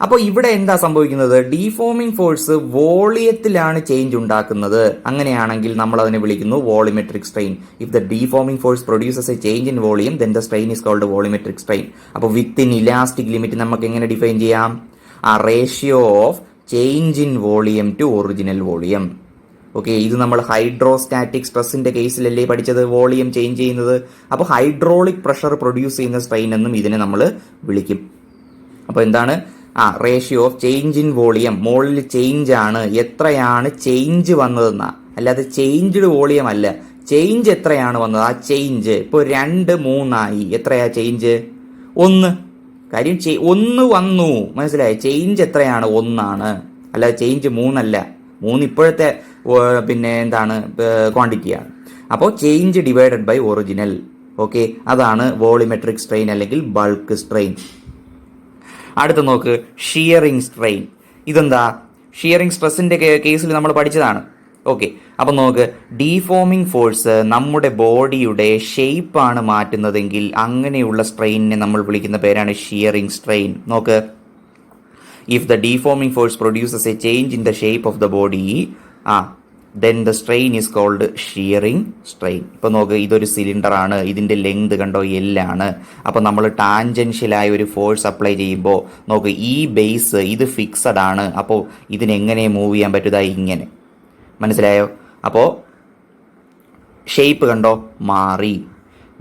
അപ്പോൾ ഇവിടെ എന്താ സംഭവിക്കുന്നത്? ഡീഫോമിംഗ് ഫോഴ്സ് വോളിയത്തിലാണ് ചേഞ്ച് ഉണ്ടാക്കുന്നത്. അങ്ങനെയാണെങ്കിൽ നമ്മൾ അതിനെ വിളിക്കുന്നു volumetric strain. If the deforming force produces a change in volume, then the strain is called volumetric strain. അപ്പോൾ വിത്തിൻ ഇലാസ്റ്റിക് ലിമിറ്റ് നമുക്ക് എങ്ങനെ ഡിഫൈൻ ചെയ്യാം? Ratio of change in volume to original volume. Okay, ഇത് നമ്മൾ hydrostatic സ്ട്രെസ്സിന്റെ കേസിലല്ലേ പഠിച്ചത്, volume change ചെയ്യുന്നത്. അപ്പോൾ ഹൈഡ്രോളിക് പ്രഷർ പ്രൊഡ്യൂസ് ചെയ്യുന്ന സ്ട്രെയിൻ എന്നും ഇതിനെ നമ്മൾ വിളിക്കും. അപ്പോൾ എന്താണ്? Ratio of change in volume. മുകളിൽ ചേഞ്ച് ആണ്, എത്രയാണ് ചേഞ്ച് വന്നതെന്നാ, അല്ലാതെ ചേഞ്ച്ഡ് വോളിയം അല്ല, ചേഞ്ച് എത്രയാണ് വന്നത്? ആ ചേഞ്ച് ഇപ്പോൾ 2, 3 എത്രയാ ചേഞ്ച്? 1. കാര്യം 1 വന്നു, മനസ്സിലായി? ചേഞ്ച് എത്രയാണ്? 1 അല്ല ചേഞ്ച് 3 3 ഇപ്പോഴത്തെ പിന്നെ എന്താണ് ക്വാണ്ടിറ്റിയാണ്. അപ്പോൾ change divided by original. Okay, അതാണ് വോളിമെട്രിക് സ്ട്രെയിൻ അല്ലെങ്കിൽ ബൾക്ക് സ്ട്രെയിൻ. അടുത്ത നോക്ക്, ഷിയറിംഗ് സ്ട്രെയിൻ. ഇതെന്താ? ഷിയറിംഗ് സ്ട്രെസ്സിന്റെ കേസിൽ നമ്മൾ പഠിച്ചതാണ്. ഓക്കെ, അപ്പം നോക്ക്, ഡീഫോമിംഗ് ഫോഴ്സ് നമ്മുടെ ബോഡിയുടെ ഷേപ്പാണ് മാറ്റുന്നതെങ്കിൽ അങ്ങനെയുള്ള സ്ട്രെയിനിനെ നമ്മൾ വിളിക്കുന്ന പേരാണ് ഷിയറിംഗ് സ്ട്രെയിൻ. നോക്ക്, if the deforming force produces a change in the shape of the body then the strain is called shearing strain. ഇപ്പോൾ നോക്ക്, ഇതൊരു സിലിണ്ടർ ആണ്, ഇതിൻ്റെ ലെങ്ത് കണ്ടോ L ആണ്. അപ്പോൾ നമ്മൾ ടാൻജൻഷ്യലായ ഒരു ഫോഴ്സ് അപ്ലൈ ചെയ്യുമ്പോൾ നോക്ക്, ഈ ബേസ് ഇത് ഫിക്സഡ് ആണ്. അപ്പോൾ ഇതിനെങ്ങനെ മൂവ് ചെയ്യാൻ പറ്റുക? ഇങ്ങനെ, മനസ്സിലായോ? അപ്പോൾ ഷേപ്പ് കണ്ടോ മാറി.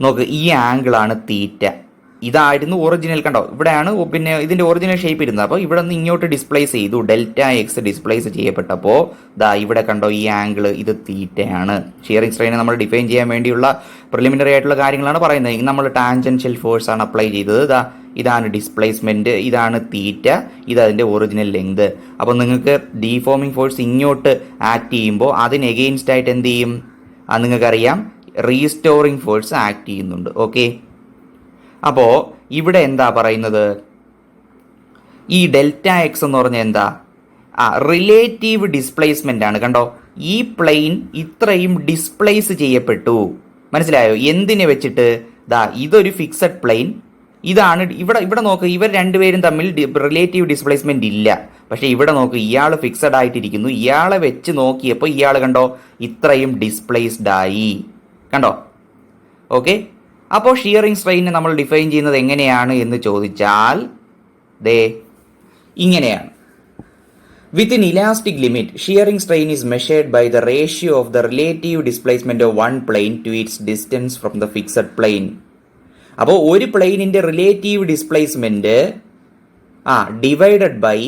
നോക്ക്, ഈ ആംഗിളാണ് തീറ്റ. ഇതായിരുന്നു ഒറിജിനൽ, കണ്ടോ? ഇവിടെയാണ് പിന്നെ ഇതിന്റെ ഒറിജിനൽ ഷേപ്പ് ഇരുന്നത്. അപ്പോൾ ഇവിടെ നിന്ന് ഇങ്ങോട്ട് ഡിസ്പ്ലേസ് ചെയ്തു, Δx ഡിസ്പ്ലേസ് ചെയ്യപ്പെട്ടപ്പോൾ ദാ ഇവിടെ കണ്ടോ ഈ ആംഗിൾ, ഇത് തീറ്റയാണ്. ഷിയറിംഗ് സ്ട്രെയിനെ നമ്മൾ ഡിഫൈൻ ചെയ്യാൻ വേണ്ടിയുള്ള പ്രിലിമിനറി ആയിട്ടുള്ള കാര്യങ്ങളാണ് പറയുന്നത്. നമ്മൾ ടാൻജൻഷ്യൽ ഫോഴ്സ് ആണ് അപ്ലൈ ചെയ്തത്. ഇതാണ് ഡിസ്പ്ലേസ്മെന്റ്, ഇതാണ് തീറ്റ, ഇതതിന്റെ ഒറിജിനൽ ലെങ്ത്. അപ്പോൾ നിങ്ങൾക്ക് ഡീഫോമിംഗ് ഫോഴ്സ് ഇങ്ങോട്ട് ആക്ട് ചെയ്യുമ്പോൾ അതിന് എഗെയിൻസ്റ്റ് ആയിട്ട് എന്ത് ചെയ്യും? നിങ്ങൾക്കറിയാം, റീസ്റ്റോറിംഗ് ഫോഴ്സ് ആക്ട് ചെയ്യുന്നുണ്ട്. ഓക്കെ, അപ്പോൾ ഇവിടെ എന്താ പറയുന്നത്? ഈ Δx എന്ന് പറഞ്ഞാൽ എന്താ? റിലേറ്റീവ് ഡിസ്പ്ലേസ്മെന്റ് ആണ്. കണ്ടോ, ഈ പ്ലെയിൻ ഇത്രയും ഡിസ്പ്ലേസ് ചെയ്യപ്പെട്ടു, മനസ്സിലായോ? എന്തിനെ വെച്ചിട്ട്? ഇതൊരു ഫിക്സഡ് പ്ലെയിൻ, ഇതാണ് ഇവിടെ നോക്ക്, ഇവർ രണ്ടുപേരും തമ്മിൽ റിലേറ്റീവ് ഡിസ്പ്ലേസ്മെന്റ് ഇല്ല. പക്ഷെ ഇവിടെ നോക്ക്, ഇയാൾ ഫിക്സഡ് ആയിട്ടിരിക്കുന്നു. ഇയാളെ വെച്ച് നോക്കിയപ്പോൾ ഇയാൾ കണ്ടോ ഇത്രയും ഡിസ്പ്ലേസ്ഡ് ആയി, കണ്ടോ? ഓക്കെ, അപ്പോൾ ഷിയറിംഗ് സ്ട്രെയിനെ നമ്മൾ ഡിഫൈൻ ചെയ്യുന്നത് എങ്ങനെയാണ് എന്ന് ചോദിച്ചാൽ ഇങ്ങനെയാണ്. Within elastic limit shearing strain is measured by the ratio of the relative displacement of one plane to its distance from the fixed plane. അപ്പോൾ ഒരു പ്ലെയിനിന്റെ relative displacement divided by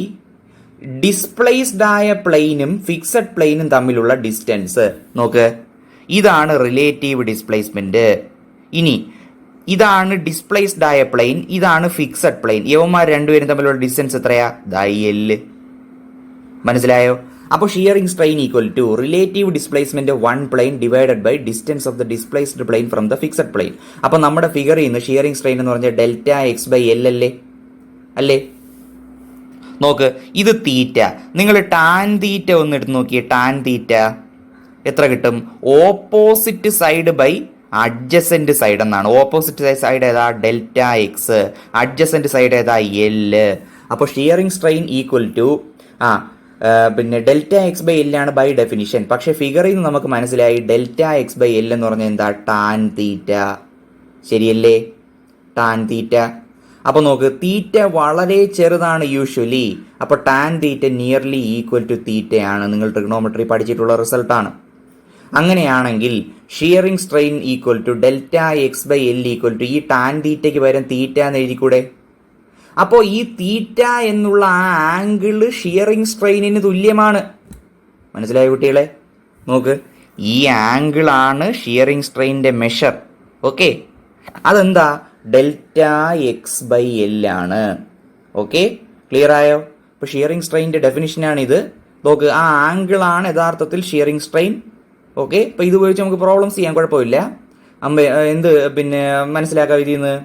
displaced ആയ പ്ലെയിനും ഫിക്സഡ് പ്ലെയിനും തമ്മിലുള്ള ഡിസ്റ്റൻസ്. നോക്ക്, ഇതാണ് relative displacement. ഇനി ഇതാണ് ഡിസ്പ്ലേസ്ഡ് ആയ പ്ലെയിൻ, ഇതാണ് ഫിക്സഡ് പ്ലെയിൻ. യവന്മാർ രണ്ടുപേരും തമ്മിലുള്ള ഡിസ്റ്റൻസ് എത്രയാ? L. മനസ്സിലായോ? അപ്പോൾ shearing strain equal to relative displacement of one plane divided by distance of the displaced plane from the fixed plane. അപ്പോൾ നമ്മുടെ ഫിഗറിൽ നിന്ന് ഷിയറിംഗ് സ്ട്രെയിൻ എന്ന് പറഞ്ഞാൽ Δx/L അല്ലേ? നോക്ക്, ഇത് തീറ്റ. നിങ്ങൾ ടാൻ തീറ്റ ഒന്ന് എടുത്ത് നോക്കിയേ. ടാൻ തീറ്റ എത്ര കിട്ടും? Opposite side by adjacent side എന്നാണ്. ഓപ്പോസിറ്റ് സൈഡ് ഏതാ? Δx. അഡ്ജസന്റ് സൈഡ് ഏതാ? L. അപ്പോൾ ഷിയറിംഗ് സ്ട്രെയിൻ ഈക്വൽ ടു പിന്നെ Δx/L ആണ് ബൈ ഡെഫിനിഷൻ. പക്ഷെ ഫിഗറിൽ നിന്ന് നമുക്ക് മനസ്സിലായി Δx/L എന്ന് പറഞ്ഞാൽ എന്താ? Tan theta. ശരിയല്ലേ? Tan theta. അപ്പോൾ നോക്ക്, തീറ്റ വളരെ ചെറുതാണ് യൂഷ്വലി. അപ്പോൾ tan theta nearly equal to തീറ്റയാണ്. നിങ്ങൾ ട്രിഗ്നോമെട്രി പഠിച്ചിട്ടുള്ള റിസൾട്ടാണ്. അങ്ങനെയാണെങ്കിൽ shearing strain equal to Δx/L equal to ഈ ടാൻ തീറ്റയ്ക്ക് പകരം തീറ്റ എന്ന് എഴുതിക്കൂടെ? അപ്പോൾ ഈ തീറ്റ എന്നുള്ള ആ ആംഗിള് ഷിയറിംഗ് സ്ട്രെയിനിന് തുല്യമാണ്. മനസ്സിലായ കുട്ടികളെ? നോക്ക്, ഈ ആംഗിളാണ് ഷിയറിംഗ് സ്ട്രെയിനിന്റെ മെഷർ. ഓക്കെ, അതെന്താ? Δx/L ആണ്. ഓക്കെ, ക്ലിയർ ആയോ? ഇപ്പോൾ ഷിയറിംഗ് സ്ട്രെയിനിന്റെ ഡെഫിനിഷനാണ് ഇത്. നോക്ക്, ആ ആംഗിളാണ് യഥാർത്ഥത്തിൽ ഷിയറിംഗ് സ്ട്രെയിൻ. ഓക്കെ, അപ്പോൾ ഇത് ഉപയോഗിച്ച് നമുക്ക് പ്രോബ്ലംസ് ചെയ്യാൻ കുഴപ്പമില്ല. എന്ത് പിന്നെ മനസ്സിലാക്കാം ഇതിൽ നിന്ന്?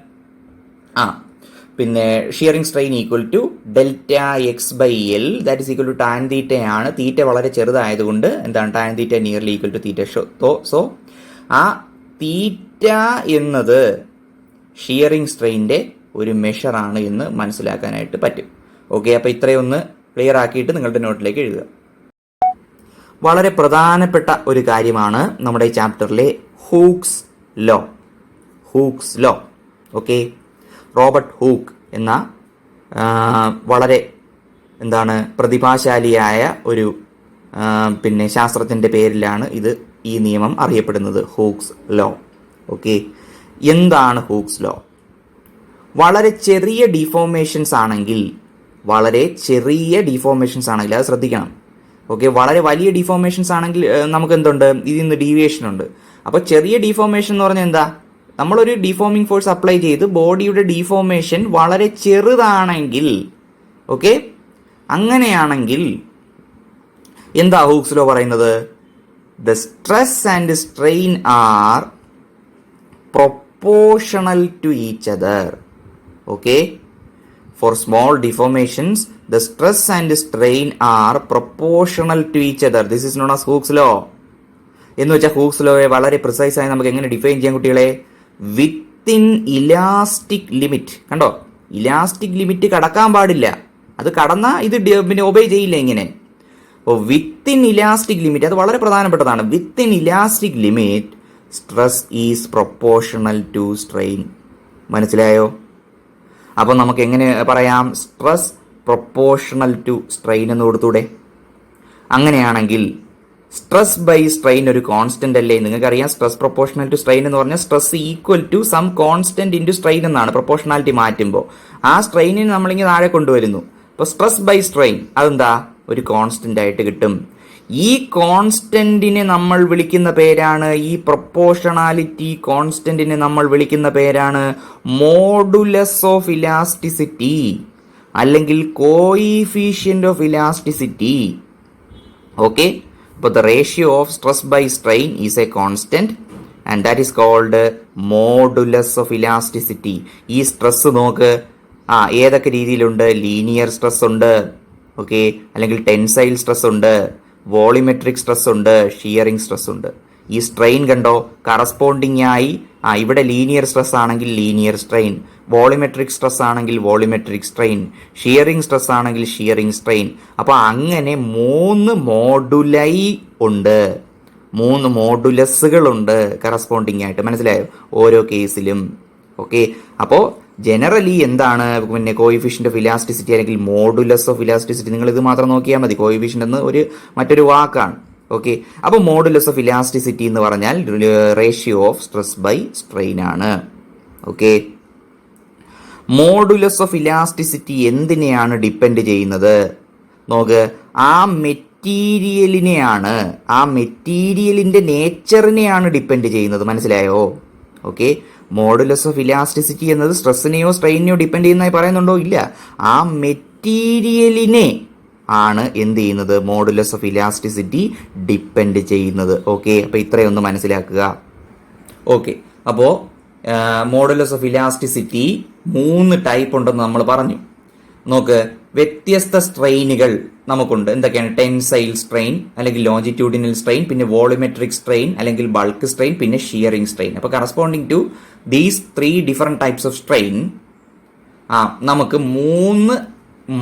പിന്നെ shearing strain equal to Δx/L that is equal to tan തീറ്റയാണ്. തീറ്റ വളരെ ചെറുതായതുകൊണ്ട് എന്താണ്? Tan theta nearly equal to theta. So ആ തീറ്റ എന്നത് ഷിയറിംഗ് സ്ട്രെയിൻ്റെ ഒരു മെഷറാണ് എന്ന് മനസ്സിലാക്കാനായിട്ട് പറ്റും. ഓക്കെ, അപ്പോൾ ഇത്രയൊന്ന് ക്ലിയർ ആക്കിയിട്ട് നിങ്ങളുടെ നോട്ടിലേക്ക് എഴുതുക. വളരെ പ്രധാനപ്പെട്ട ഒരു കാര്യമാണ് നമ്മുടെ ഈ ചാപ്റ്ററിലെ Hooke's law. Hooke's law. Okay, Robert Hooke എന്ന വളരെ പ്രതിഭാശാലിയായ ഒരു പിന്നെ ശാസ്ത്രജ്ഞൻ്റെ പേരിലാണ് ഈ നിയമം അറിയപ്പെടുന്നത്, ഹൂക്സ് ലോ. ഓക്കെ, എന്താണ് ഹൂക്സ് ലോ? വളരെ ചെറിയ ഡിഫോർമേഷൻസ് ആണെങ്കിൽ അത് ശ്രദ്ധിക്കണം. ഓക്കെ, വളരെ വലിയ ഡിഫോർമേഷൻസ് ആണെങ്കിൽ നമുക്ക് എന്തുണ്ട്, ഇതിൽ നിന്ന് ഡീവിയേഷൻ ഉണ്ട്. അപ്പോൾ ചെറിയ ഡിഫോർമേഷൻ എന്ന് പറഞ്ഞാൽ എന്താ, നമ്മളൊരു ഡിഫോമിംഗ് ഫോഴ്സ് അപ്ലൈ ചെയ്ത് ബോഡിയുടെ ഡിഫോർമേഷൻ വളരെ ചെറുതാണെങ്കിൽ, ഓക്കെ, അങ്ങനെയാണെങ്കിൽ എന്താ ഹൂക്സ് ലോ പറയുന്നത്, the stress and strain are proportional to each other. Okay, for small deformations the stress and strain are proportional to each other. This is known as Hooke's law. എന്ന് വെച്ചാൽ Hooke's ലോയെ വളരെ precise ആയി നമുക്ക് എങ്ങനെ define ചെയ്യാം കുട്ടികളെ, within elastic limit. കണ്ടോ, elastic limit കടക്കാൻ പാടില്ല, അത് കടന്നാൽ ഇത് പിന്നെ ഒബേ ചെയ്യില്ല ഇങ്ങനെ. അപ്പോൾ വിത്തിൻ ഇലാസ്റ്റിക് ലിമിറ്റ്, അത് വളരെ പ്രധാനപ്പെട്ടതാണ്. Within elastic limit stress is proportional to strain. മനസ്സിലായോ? അപ്പോൾ നമുക്ക് എങ്ങനെ പറയാം, സ്ട്രെസ് പ്രൊപ്പോർഷണൽ ടു സ്ട്രെയിൻ എന്ന് കൊടുത്തൂടെ? അങ്ങനെയാണെങ്കിൽ സ്ട്രെസ് ബൈ സ്ട്രെയിൻ ഒരു കോൺസ്റ്റന്റ് അല്ലേ? നിങ്ങൾക്കറിയാം സ്ട്രെസ് പ്രൊപ്പോർഷണൽ ടു സ്ട്രെയിൻ എന്ന് പറഞ്ഞാൽ stress equal to some constant into strain എന്നാണ് പ്രൊപ്പോർഷണാലിറ്റി മാറ്റുമ്പോൾ. ആ സ്ട്രെയിനിന് നമ്മളിങ്ങനെ താഴെ കൊണ്ടുവരുന്നു. അപ്പോൾ സ്ട്രെസ് ബൈ സ്ട്രെയിൻ അതെന്താ, ഒരു കോൺസ്റ്റന്റ് ആയിട്ട് കിട്ടും. ഈ കോൺസ്റ്റന്റിനെ നമ്മൾ വിളിക്കുന്ന പേരാണ്, ഈ പ്രൊപ്പോർഷണാലിറ്റി കോൺസ്റ്റന്റിനെ നമ്മൾ വിളിക്കുന്ന പേരാണ് മോഡുലസ് ഓഫ് ഇലാസ്റ്റിസിറ്റി അല്ലെങ്കിൽ കോയിഫിഷ്യന്റ് ഓഫ് ഇലാസ്റ്റിസിറ്റി. ഓക്കെ, അപ്പോൾ the ratio of stress by strain is a constant and that is called modulus of elasticity. ഈ സ്ട്രെസ് നോക്ക്, ഏതൊക്കെ രീതിയിലുണ്ട്, ലീനിയർ സ്ട്രെസ് ഉണ്ട്, ഓക്കെ, അല്ലെങ്കിൽ ടെൻസൈൽ സ്ട്രെസ് ഉണ്ട്, വോളിമെട്രിക് സ്ട്രെസ് ഉണ്ട്, ഷിയറിംഗ് സ്ട്രെസ് ഉണ്ട്. ഈ സ്ട്രെയിൻ കണ്ടോ, കറസ്പോണ്ടിങ് ആയി ഇവിടെ ലീനിയർ സ്ട്രെസ് ആണെങ്കിൽ ലീനിയർ സ്ട്രെയിൻ, വോളിമെട്രിക് സ്ട്രെസ് ആണെങ്കിൽ വോളിമെട്രിക് സ്ട്രെയിൻ, ഷിയറിംഗ് സ്ട്രെസ് ആണെങ്കിൽ ഷിയറിംഗ് സ്ട്രെയിൻ. അപ്പോൾ അങ്ങനെ 3 മോഡുലൈ ഉണ്ട്, 3 മോഡുലസുകളുണ്ട് കറസ്പോണ്ടിങ് ആയിട്ട്. മനസ്സിലായോ ഓരോ കേസിലും? ഓക്കെ, അപ്പോൾ ജനറലി എന്താണ് പിന്നെ കോയിഫിഷ്യന്റ് ഓഫ് ഇലാസ്റ്റിസിറ്റി അല്ലെങ്കിൽ മോഡുലസ് ഓഫ് ഇലാസ്റ്റിസിറ്റി, നിങ്ങൾ ഇത് മാത്രം നോക്കിയാൽ മതി. കോയിഫിഷ്യന്റ് എന്ന് മറ്റൊരു വാക്കാണ്. ഓക്കെ, അപ്പോൾ മോഡുലസ് ഓഫ് ഇലാസ്റ്റിസിറ്റി എന്ന് പറഞ്ഞാൽ ratio of stress by strain ആണ്. ഓക്കെ, മോഡുലസ് ഓഫ് ഇലാസ്റ്റിസിറ്റി എന്തിനെയാണ് ഡിപ്പെൻഡ് ചെയ്യുന്നത് നോക്ക്, ആ മെറ്റീരിയലിനെയാണ്, ആ മെറ്റീരിയലിന്റെ നേച്ചറിനെയാണ് ഡിപ്പെൻഡ് ചെയ്യുന്നത്. മനസ്സിലായോ? ഓക്കെ, മോഡുലസ് ഓഫ് ഇലാസ്റ്റിസിറ്റി എന്നത് സ്ട്രെസ്സിനെയോ സ്ട്രെയിനെയോ ഡിപ്പെൻഡ് ചെയ്യുന്നതായി പറയുന്നുണ്ടോ? ഇല്ല, ആ മെറ്റീരിയലിനെ ആണ് എന്ത് ചെയ്യുന്നത്, മോഡുലസ് ഓഫ് ഇലാസ്റ്റിസിറ്റി ഡിപ്പെൻഡ് ചെയ്യുന്നത്. ഓക്കെ, അപ്പോൾ ഇത്രയൊന്ന് മനസ്സിലാക്കുക. ഓക്കെ, അപ്പോൾ മോഡുലസ് ഓഫ് ഇലാസ്റ്റിസിറ്റി 3 ടൈപ്പ് ഉണ്ടെന്ന് നമ്മൾ പറഞ്ഞു. നോക്ക്, വ്യത്യസ്ത സ്ട്രെയിനുകൾ നമുക്കുണ്ട്. എന്തൊക്കെയാണ്? ടെൻസൈൽ സ്ട്രെയിൻ അല്ലെങ്കിൽ ലോഞ്ചിറ്റ്യൂഡിനൽ സ്ട്രെയിൻ, പിന്നെ വോളിമെട്രിക് സ്ട്രെയിൻ അല്ലെങ്കിൽ ബൾക്ക് സ്ട്രെയിൻ, പിന്നെ ഷിയറിംഗ് സ്ട്രെയിൻ. അപ്പോൾ corresponding to these 3 different types of strain നമുക്ക് 3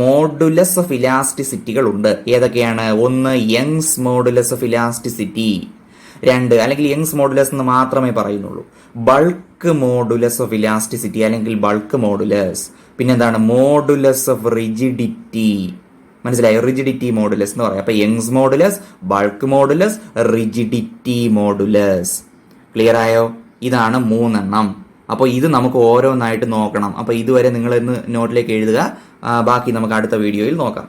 മോഡുലസ് ഓഫ് ഇലാസ്റ്റിസിറ്റികൾ ഉണ്ട്. ഏതൊക്കെയാണ്? 1 യങ്സ് മോഡുലസ് ഓഫ് ഇലാസ്റ്റിസിറ്റി, 2 അല്ലെങ്കിൽ യങ്സ് മോഡുലസ് എന്ന് മാത്രമേ പറയുന്നുള്ളൂ, ബൾക്ക് മോഡുലസ് ഓഫ് ഇലാസ്റ്റിസിറ്റി അല്ലെങ്കിൽ ബൾക്ക് മോഡുലസ്, പിന്നെന്താണ് മോഡുലസ് ഓഫ് റിജിഡിറ്റി. മനസ്സിലായോ? റിജിഡിറ്റി മോഡുലസ് എന്ന് പറയാം. അപ്പൊ Young's modulus, bulk modulus, rigidity modulus. Clear ആയോ? ഇതാണ് 3 എണ്ണം. അപ്പോൾ ഇത് നമുക്ക് ഓരോന്നായിട്ട് നോക്കണം. അപ്പോൾ ഇതുവരെ നിങ്ങൾ ഇന്ന് നോട്ടിലേക്ക് എഴുതുക, ബാക്കി നമുക്ക് അടുത്ത വീഡിയോയിൽ നോക്കാം.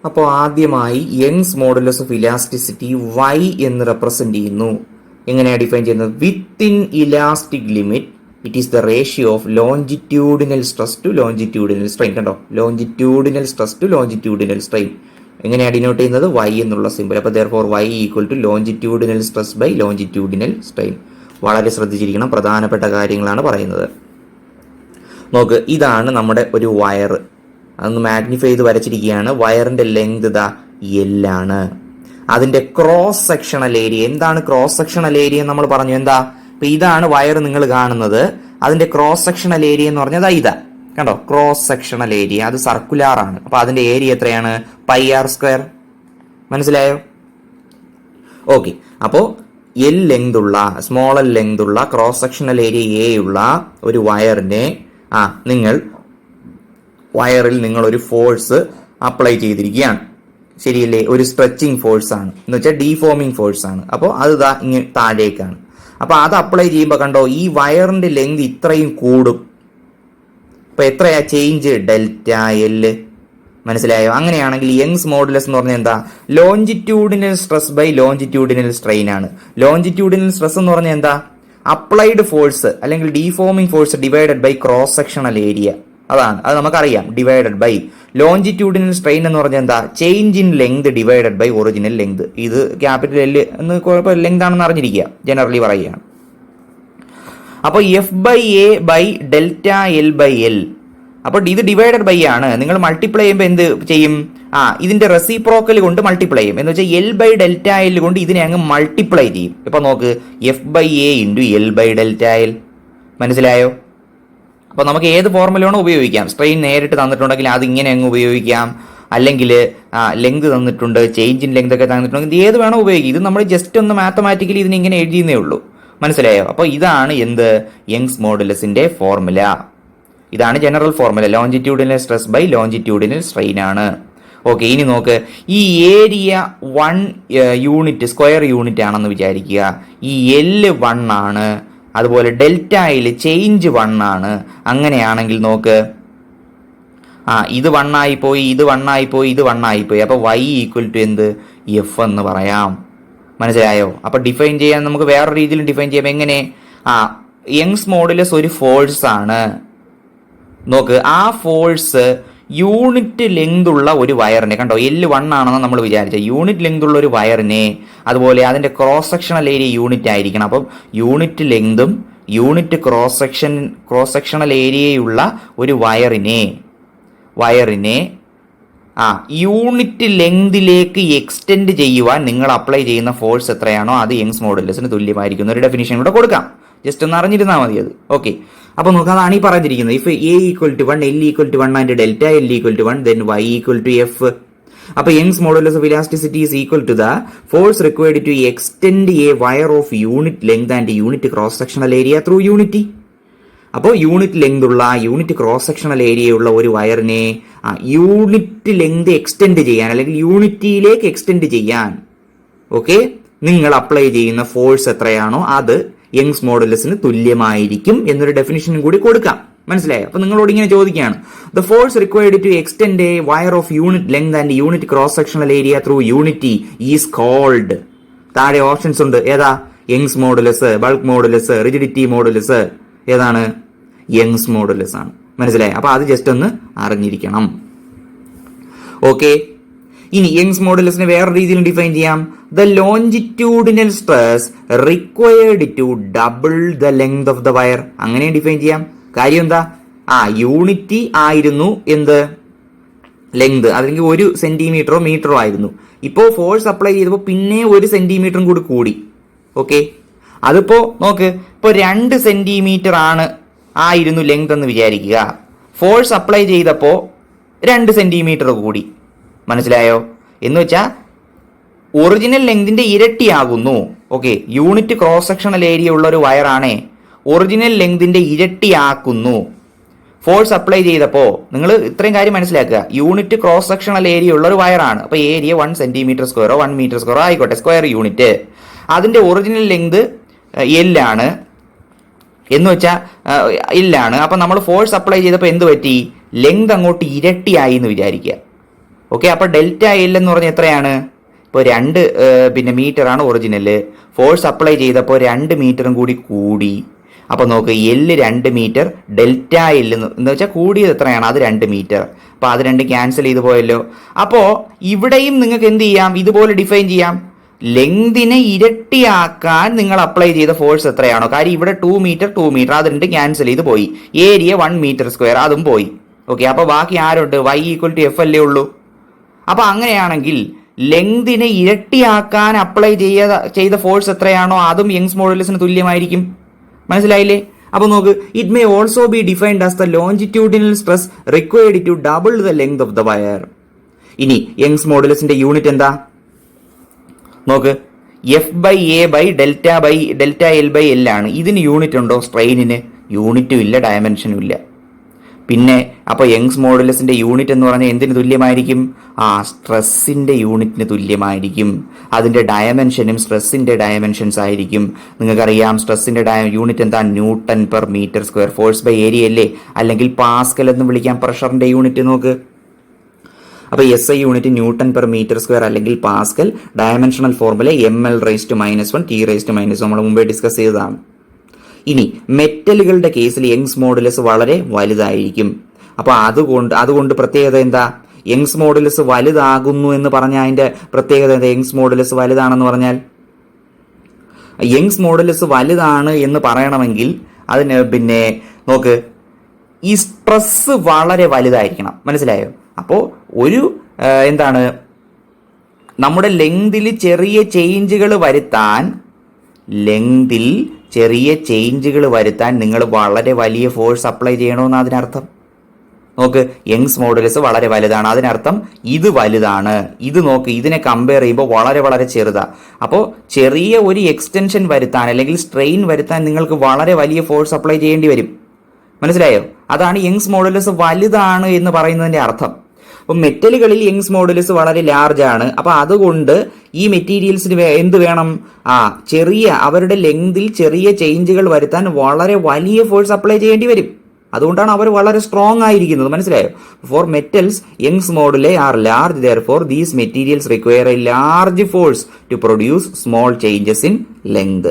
അപ്പോൾ ആദ്യമായി Young's modulus of elasticity Y എന്ന് റെപ്രസെന്റ് ചെയ്യുന്നു. എങ്ങനെയാണ് ഡിഫൈൻ ചെയ്യുന്നത്? Within elastic limit it is the ratio of longitudinal stress to longitudinal strain. കണ്ടോ, longitudinal stress to longitudinal strain. എങ്ങനെയാണ് ഡിനോട്ട് ചെയ്യുന്നത്? Y എന്നുള്ള സിമ്പിൾ. അപ്പോൾ therefore Y equal to longitudinal stress by longitudinal strain. വളരെ ശ്രദ്ധിച്ചിരിക്കണം, പ്രധാനപ്പെട്ട കാര്യങ്ങളാണ് പറയുന്നത്. നോക്ക്, ഇതാണ് നമ്മുടെ ഒരു വയർ. അതൊന്ന് മാഗ്നിഫൈ ചെയ്ത് വരച്ചിരിക്കുകയാണ്. വയറിന്റെ ലെങ്ത് ഇതാ L ആണ്. അതിന്റെ ക്രോസ് സെക്ഷണൽ ഏരിയ എന്താണ്? ക്രോസ് സെക്ഷണൽ ഏരിയ നമ്മൾ പറഞ്ഞു എന്താ? അപ്പൊ ഇതാണ് വയർ നിങ്ങൾ കാണുന്നത്. അതിന്റെ ക്രോസ് സെക്ഷണൽ ഏരിയ എന്ന് പറഞ്ഞത് ഇതാ, കണ്ടോ, ക്രോസ് സെക്ഷണൽ ഏരിയ. അത് സർക്കുലാർ ആണ്. അപ്പൊ അതിന്റെ ഏരിയ എത്രയാണ്? πr². മനസ്സിലായോ? ഓക്കെ, അപ്പോ L ലെങ്ത് ഉള്ള, സ്മോൾ L ലെങ്ത് ഉള്ള, ക്രോസ് സെക്ഷണൽ ഏരിയ A ഉള്ള ഒരു വയറിനെ വയറിൽ നിങ്ങൾ ഒരു ഫോഴ്സ് അപ്ലൈ ചെയ്തിരിക്കുകയാണ്. ശരിയല്ലേ? ഒരു സ്ട്രെച്ചിങ് ഫോഴ്സ് ആണ്, എന്ന് വെച്ചാൽ ഡീഫോമിംഗ് ഫോഴ്സ് ആണ്. അപ്പോൾ അത് ഇങ്ങനെ താഴേക്കാണ്. അപ്പൊ അത് അപ്ലൈ ചെയ്യുമ്പോൾ കണ്ടോ, ഈ വയറിന്റെ ലെങ്ത് ഇത്രയും കൂടും. അപ്പൊ എത്രയാ ചേഞ്ച്? ΔL. മനസ്സിലായോ? അങ്ങനെയാണെങ്കിൽ യങ്സ് മോഡുലസ് എന്ന് പറഞ്ഞാൽ എന്താ? Longitudinal stress by longitudinal strain ആണ്. ലോഞ്ചിറ്റ്യൂഡിനൽ സ്ട്രെസ് എന്ന് പറഞ്ഞാൽ എന്താ? അപ്ലൈഡ് ഫോഴ്സ് അല്ലെങ്കിൽ deforming force divided by cross sectional area. അതാണ്, അത് നമുക്കറിയാം. ഡിവൈഡഡ് ബൈ ലോഞ്ചിറ്റ്യൂഡിനൽ സ്ട്രെയിൻ എന്ന് പറഞ്ഞാൽ എന്താ? Change in length divided by original length. ഇത് ക്യാപിറ്റൽ എൽ എന്ന് കുഴപ്പമില്ല, ലെങ്ത് ആണെന്ന് അറിഞ്ഞിരിക്കുക, ജനറലി പറയുകയാണ്. അപ്പോൾ F by A by delta L by L. അപ്പോൾ ഇത് ഡിവൈഡഡ് ബൈ ആണ്. നിങ്ങൾ മൾട്ടിപ്ലൈ ചെയ്യുമ്പോൾ എന്ത് ചെയ്യും? ഇതിന്റെ റെസിപ്രോക്കൽ കൊണ്ട് മൾട്ടിപ്ലൈ ചെയ്യും. എന്ന് വെച്ചാൽ എൽ ബൈ ഡെൽറ്റ എൽ കൊണ്ട് ഇതിനെ അങ്ങ് മൾട്ടിപ്ലൈ ചെയ്യും. ഇപ്പൊ നോക്ക്, F by A into L by delta L. മനസ്സിലായോ? അപ്പൊ നമുക്ക് ഏത് ഫോർമുലയാണോ ഉപയോഗിക്കാം. സ്ട്രെയിൻ നേരിട്ട് തന്നിട്ടുണ്ടെങ്കിൽ അത് ഇങ്ങനെ അങ്ങ് ഉപയോഗിക്കാം, അല്ലെങ്കിൽ ലെങ്ത് തന്നിട്ടുണ്ട്, ചേഞ്ച് ഇൻ ലെങ്ത് ഒക്കെ തന്നിട്ടുണ്ടെങ്കിൽ ഇത് ഏത് വേണോ ഉപയോഗിക്കാം. ഇത് നമ്മൾ ജസ്റ്റ് ഒന്ന് മാത്തമാറ്റിക്കലി ഇതിന് ഇങ്ങനെ എഴുതിയെന്നേ ഉള്ളൂ. മനസ്സിലായോ? അപ്പോൾ ഇതാണ് എന്ത്? യങ്സ് മോഡുലസിന്റെ ഫോർമുല. ഇതാണ് general formula. Longitudinal stress by longitudinal strain ആണ്. ഓക്കെ, ഇനി നോക്ക്, ഈ ഏരിയ 1 യൂണിറ്റ് സ്ക്വയർ യൂണിറ്റ് ആണെന്ന് വിചാരിക്കുക. ഈ എല് 1 ആണ്, അതുപോലെ ഡെൽറ്റയിൽ ചേഞ്ച് 1 ആണ്. അങ്ങനെയാണെങ്കിൽ നോക്ക്, ഇത് 1 ആയിപ്പോയി, ഇത് 1 ആയിപ്പോയി, ഇത് 1 ആയിപ്പോയി. അപ്പൊ y ഈക്വൽ ടു എന്ത്? എഫ് എന്ന് പറയാം. മനസ്സിലായോ? അപ്പൊ ഡിഫൈൻ ചെയ്യാൻ നമുക്ക് വേറെ രീതിയിൽ ഡിഫൈൻ ചെയ്യാം. എങ്ങനെ? യങ്സ് മോഡുലസ് ഒരു ഫോഴ്സ് ആണ്. നോക്ക്, ആ ഫോഴ്സ് യൂണിറ്റ് ലെങ്ത് ഉള്ള ഒരു വയറിനെ, കണ്ടോ, എല് 1 ആണെന്ന് നമ്മൾ വിചാരിച്ച യൂണിറ്റ് ലെങ്ത് ഉള്ള ഒരു വയറിനെ, അതുപോലെ അതിന്റെ ക്രോസ് സെക്ഷണൽ ഏരിയ യൂണിറ്റ് ആയിരിക്കണം. അപ്പം യൂണിറ്റ് ലെങ്തും യൂണിറ്റ് ക്രോസ് സെക്ഷണൽ ഏരിയയുള്ള ഒരു വയറിനെ യൂണിറ്റ് ലെങ്തിലേക്ക് എക്സ്റ്റെൻഡ് ചെയ്യുവാൻ നിങ്ങൾ അപ്ലൈ ചെയ്യുന്ന ഫോഴ്സ് എത്രയാണോ അത് യങ്സ് മോഡുലസിന് തുല്യമായിരിക്കും. ഒരു ഡെഫിനിഷൻ കൂടെ കൊടുക്കാം, ജസ്റ്റ് ഒന്ന് അറിഞ്ഞിരുന്നാൽ മതി അത്. ഓക്കെ, അപ്പൊ നോക്കാം, അതാണ് ഈ പറഞ്ഞിരിക്കുന്നത്. If A equal to 1, L equal to 1 and delta L equal to 1, then Y equal to F. അപ്പൊ Young's modulus of elasticity is equal to the force required to extend a wire of unit length and unit cross sectional area through unity. അപ്പോൾ unit length ഉള്ള unit cross sectional area ഉള്ള ഒരു വയറിനെ unit length extend ചെയ്യാൻ അല്ലെങ്കിൽ യൂണിറ്റിയിലേക്ക് extend ചെയ്യാൻ okay നിങ്ങൾ അപ്ലൈ ചെയ്യുന്ന ഫോഴ്സ് എത്രയാണോ അത് യങ്സ് മോഡുലസിന് തുല്യമായിരിക്കും എന്നൊരു ഡെഫിനിഷനും കൂടി കൊടുക്കാം. മനസ്സിലായോ? അപ്പൊ നിങ്ങളോട് ഇങ്ങനെ ചോദിക്കുകയാണ്, the force required to extend a wire of unit length and unit cross sectional area through unity is called. താഴെ ഓപ്ഷൻസ് ഉണ്ട്. ഏതാ? Young's modulus, bulk modulus, rigidity modulus. ഏതാണ്? യങ്സ് മോഡുലസ് ആണ്. മനസ്സിലായി? അപ്പൊ അത് ജസ്റ്റ് ഒന്ന് അറിഞ്ഞിരിക്കണം. ഓക്കെ, ഇനി യങ്സ് മോഡുലസിനെ വേറെ രീതിയിൽ ഡിഫൈൻ ചെയ്യാം. The longitudinal stress required to double the length of the wire. അങ്ങനെ ഡിഫൈൻ ചെയ്യാം. കാര്യം എന്താ? യൂണിറ്റി ആയിരുന്നു എന്ത്? ലെങ്ത്, അല്ലെങ്കിൽ 1 സെന്റിമീറ്ററോ മീറ്ററോ ആയിരുന്നു. ഇപ്പോ ഫോഴ്സ് അപ്ലൈ ചെയ്തപ്പോൾ പിന്നെ 1 സെന്റിമീറ്ററും കൂടി കൂടി. ഓക്കെ, അതിപ്പോ നോക്ക്, ഇപ്പൊ 2 സെന്റിമീറ്റർ ആയിരുന്നു ലെങ്ത് എന്ന് വിചാരിക്കുക. ഫോഴ്സ് അപ്ലൈ ചെയ്തപ്പോ 2 സെന്റിമീറ്റർ കൂടി. മനസ്സിലായോ? എന്ന് വെച്ചാൽ ഒറിജിനൽ ലെങ്തിന്റെ ഇരട്ടിയാകുന്നു. Okay, unit cross sectional area ഉള്ള ഒരു വയറാണേ ഒറിജിനൽ ലെങ്തിന്റെ ഇരട്ടിയാക്കുന്നു. ഫോഴ്സ് അപ്ലൈ ചെയ്തപ്പോ നിങ്ങൾ ഇത്രയും കാര്യം മനസ്സിലാക്കുക. യൂണിറ്റ് ക്രോസ് സെക്ഷണൽ ഏരിയ ഉള്ള ഒരു വയറാണ്. അപ്പൊ ഏരിയ 1 സെന്റിമീറ്റർ സ്ക്വയറോ 1 മീറ്റർ സ്ക്വയറോ ആയിക്കോട്ടെ, സ്ക്വയർ യൂണിറ്റ്. അതിന്റെ ഒറിജിനൽ ലെങ്ത് എല്ലാണ് എന്ന് വെച്ചാൽ എല്ലാണ്. അപ്പൊ നമ്മൾ ഫോഴ്സ് അപ്ലൈ ചെയ്തപ്പോൾ എന്ത് പറ്റി? ലെങ്ത് അങ്ങോട്ട് ഇരട്ടിയായി എന്ന് വിചാരിക്കുക. ഓക്കെ, അപ്പൊ ഡെൽറ്റ എൽ എന്ന് പറഞ്ഞാൽ എത്രയാണ്? ഇപ്പോൾ 2 മീറ്റർ ആണ് ഒറിജിനല്. ഫോഴ്സ് അപ്ലൈ ചെയ്തപ്പോൾ 2 മീറ്ററും കൂടി കൂടി. അപ്പൊ നോക്ക്, എല്ല് 2 മീറ്റർ, ഡെൽറ്റ എൽ എന്ന് വെച്ചാൽ കൂടിയത് എത്രയാണ്? അത് 2 മീറ്റർ. അപ്പൊ അത് 2 ക്യാൻസൽ ചെയ്ത് പോയല്ലോ. അപ്പോ ഇവിടെയും നിങ്ങൾക്ക് എന്ത് ചെയ്യാം? ഇതുപോലെ ഡിഫൈൻ ചെയ്യാം. ലെങ്തിനെ ഇരട്ടിയാക്കാൻ നിങ്ങൾ അപ്ലൈ ചെയ്ത ഫോഴ്സ് എത്രയാണോ, കാര്യം ഇവിടെ 2 മീറ്റർ അത് 2 ക്യാൻസൽ ചെയ്ത് പോയി. ഏരിയ 1 മീറ്റർ സ്ക്വയർ അതും പോയി. ഓക്കെ, അപ്പൊ ബാക്കി ആരുണ്ട്? y ഈക്വൽ ടു എഫ് അല്ലേ ഉള്ളൂ. അപ്പൊ അങ്ങനെയാണെങ്കിൽ ലെങ്തിനെ ഇരട്ടിയാക്കാൻ അപ്ലൈ ചെയ്ത ഫോഴ്സ് എത്രയാണോ അതും യങ്സ് മോഡുലസിന് തുല്യമായിരിക്കും. മനസ്സിലായില്ലേ? അപ്പൊ നോക്ക്, it may also be defined as the longitudinal stress required to double the length of the wire. ഇനി യങ്സ് മോഡുലസിന്റെ യൂണിറ്റ് എന്താ? നോക്ക്, F by A by delta L by L ആണ്. ഇതിന് യൂണിറ്റ് ഉണ്ടോ? സ്ട്രെയിനിന് യൂണിറ്റും ഇല്ല, ഡയമെൻഷനും ഇല്ല. പിന്നെ അപ്പൊ യങ്സ് മോഡുലസിന്റെ യൂണിറ്റ് എന്ന് പറഞ്ഞാൽ എന്തിന് തുല്യമായിരിക്കും? സ്ട്രെസ്സിന്റെ യൂണിറ്റിന് തുല്യമായിരിക്കും. അതിന്റെ ഡയമെൻഷനും സ്ട്രെസ്സിന്റെ ഡയമെൻഷൻസ് ആയിരിക്കും. നിങ്ങൾക്കറിയാം സ്ട്രെസ്സിന്റെ യൂണിറ്റ് എന്താ? Newton per metre square. Force by area അല്ലേ, അല്ലെങ്കിൽ പാസ്കൽ എന്ന് വിളിക്കാം പ്രഷറിന്റെ യൂണിറ്റ്. നോക്ക്, അപ്പോൾ SI unit newton per metre square അല്ലെങ്കിൽ pascal, dimensional formula ml⁻⁻1 T⁻⁻, നമ്മൾ മുമ്പേ ഡിസ്കസ് ചെയ്തതാണ്. ഇനി മെറ്റലുകളുടെ കേസിൽ യങ്സ് മോഡുലസ് വളരെ വലുതായിരിക്കും. അപ്പോൾ അതുകൊണ്ട് പ്രത്യേകത എന്താ? യങ്സ് മോഡുലസ് വലുതാകുന്നു എന്ന് പറഞ്ഞാൽ അതിന്റെ പ്രത്യേകത എന്താ? യങ്സ് മോഡുലസ് വലുതാണെന്ന് പറഞ്ഞാൽ, യങ്സ് മോഡുലസ് വലുതാണ് എന്ന് പറയണമെങ്കിൽ അതിന് പിന്നെ നോക്ക്, ഈ സ്ട്രെസ് വളരെ വലുതായിരിക്കണം. മനസ്സിലായോ? അപ്പോൾ ഒരു നമ്മുടെ ലെങ്തിൽ ചെറിയ ചേഞ്ചുകൾ വരുത്താൻ നിങ്ങൾ വളരെ വലിയ ഫോഴ്സ് അപ്ലൈ ചെയ്യണമെന്ന് അതിനർത്ഥം. നോക്ക്, യങ്സ് മോഡുലസ് വളരെ വലുതാണ്, അതിനർത്ഥം ഇത് വലുതാണ്. ഇത് നോക്ക്, ഇതിനെ കമ്പയർ ചെയ്യുമ്പോൾ വളരെ വളരെ ചെറുതാ. അപ്പോൾ ചെറിയ ഒരു എക്സ്റ്റൻഷൻ വരുത്താൻ അല്ലെങ്കിൽ സ്ട്രെയിൻ വരുത്താൻ നിങ്ങൾക്ക് വളരെ വലിയ ഫോഴ്സ് അപ്ലൈ ചെയ്യേണ്ടി വരും. മനസ്സിലായോ? അതാണ് യങ്സ് മോഡുലസ് വലുതാണ് എന്ന് പറയുന്നതിന്റെ അർത്ഥം. അപ്പം മെറ്റലുകളിൽ യങ്സ് മോഡുലസ് വളരെ ലാർജ് ആണ്. അപ്പൊ അതുകൊണ്ട് ഈ മെറ്റീരിയൽസിന് എന്ത് വേണം? അവരുടെ ലെങ്തിൽ ചെറിയ ചേഞ്ചുകൾ വരുത്താൻ വളരെ വലിയ ഫോഴ്സ് അപ്ലൈ ചെയ്യേണ്ടി വരും. അതുകൊണ്ടാണ് അവർ വളരെ സ്ട്രോങ് ആയിരിക്കുന്നത്. മനസ്സിലായോ? For metals Young's moduli are large, therefore these materials require a large force to produce small changes in length.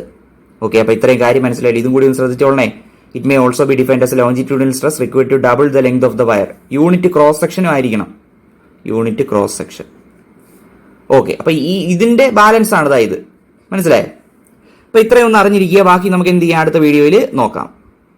Okay, അപ്പൊ ഇത്രയും കാര്യം മനസ്സിലായി. ഇതും കൂടി ഒന്ന് ശ്രദ്ധിച്ചോളണേ. It may also be defined as a longitudinal stress required to double the length of the wire. Unit cross സെക്ഷനും ആയിരിക്കണം. Unit cross section. Okay, അപ്പൊ ഇതിന്റെ ബാലൻസ് ആണ് ഇത്. മനസ്സിലായോ? അപ്പൊ ഇത്രയും ഒന്ന് അറിഞ്ഞിരിക്കുക. ബാക്കി നമുക്ക് എന്ത് ചെയ്യാം? അടുത്ത വീഡിയോയിൽ നോക്കാം.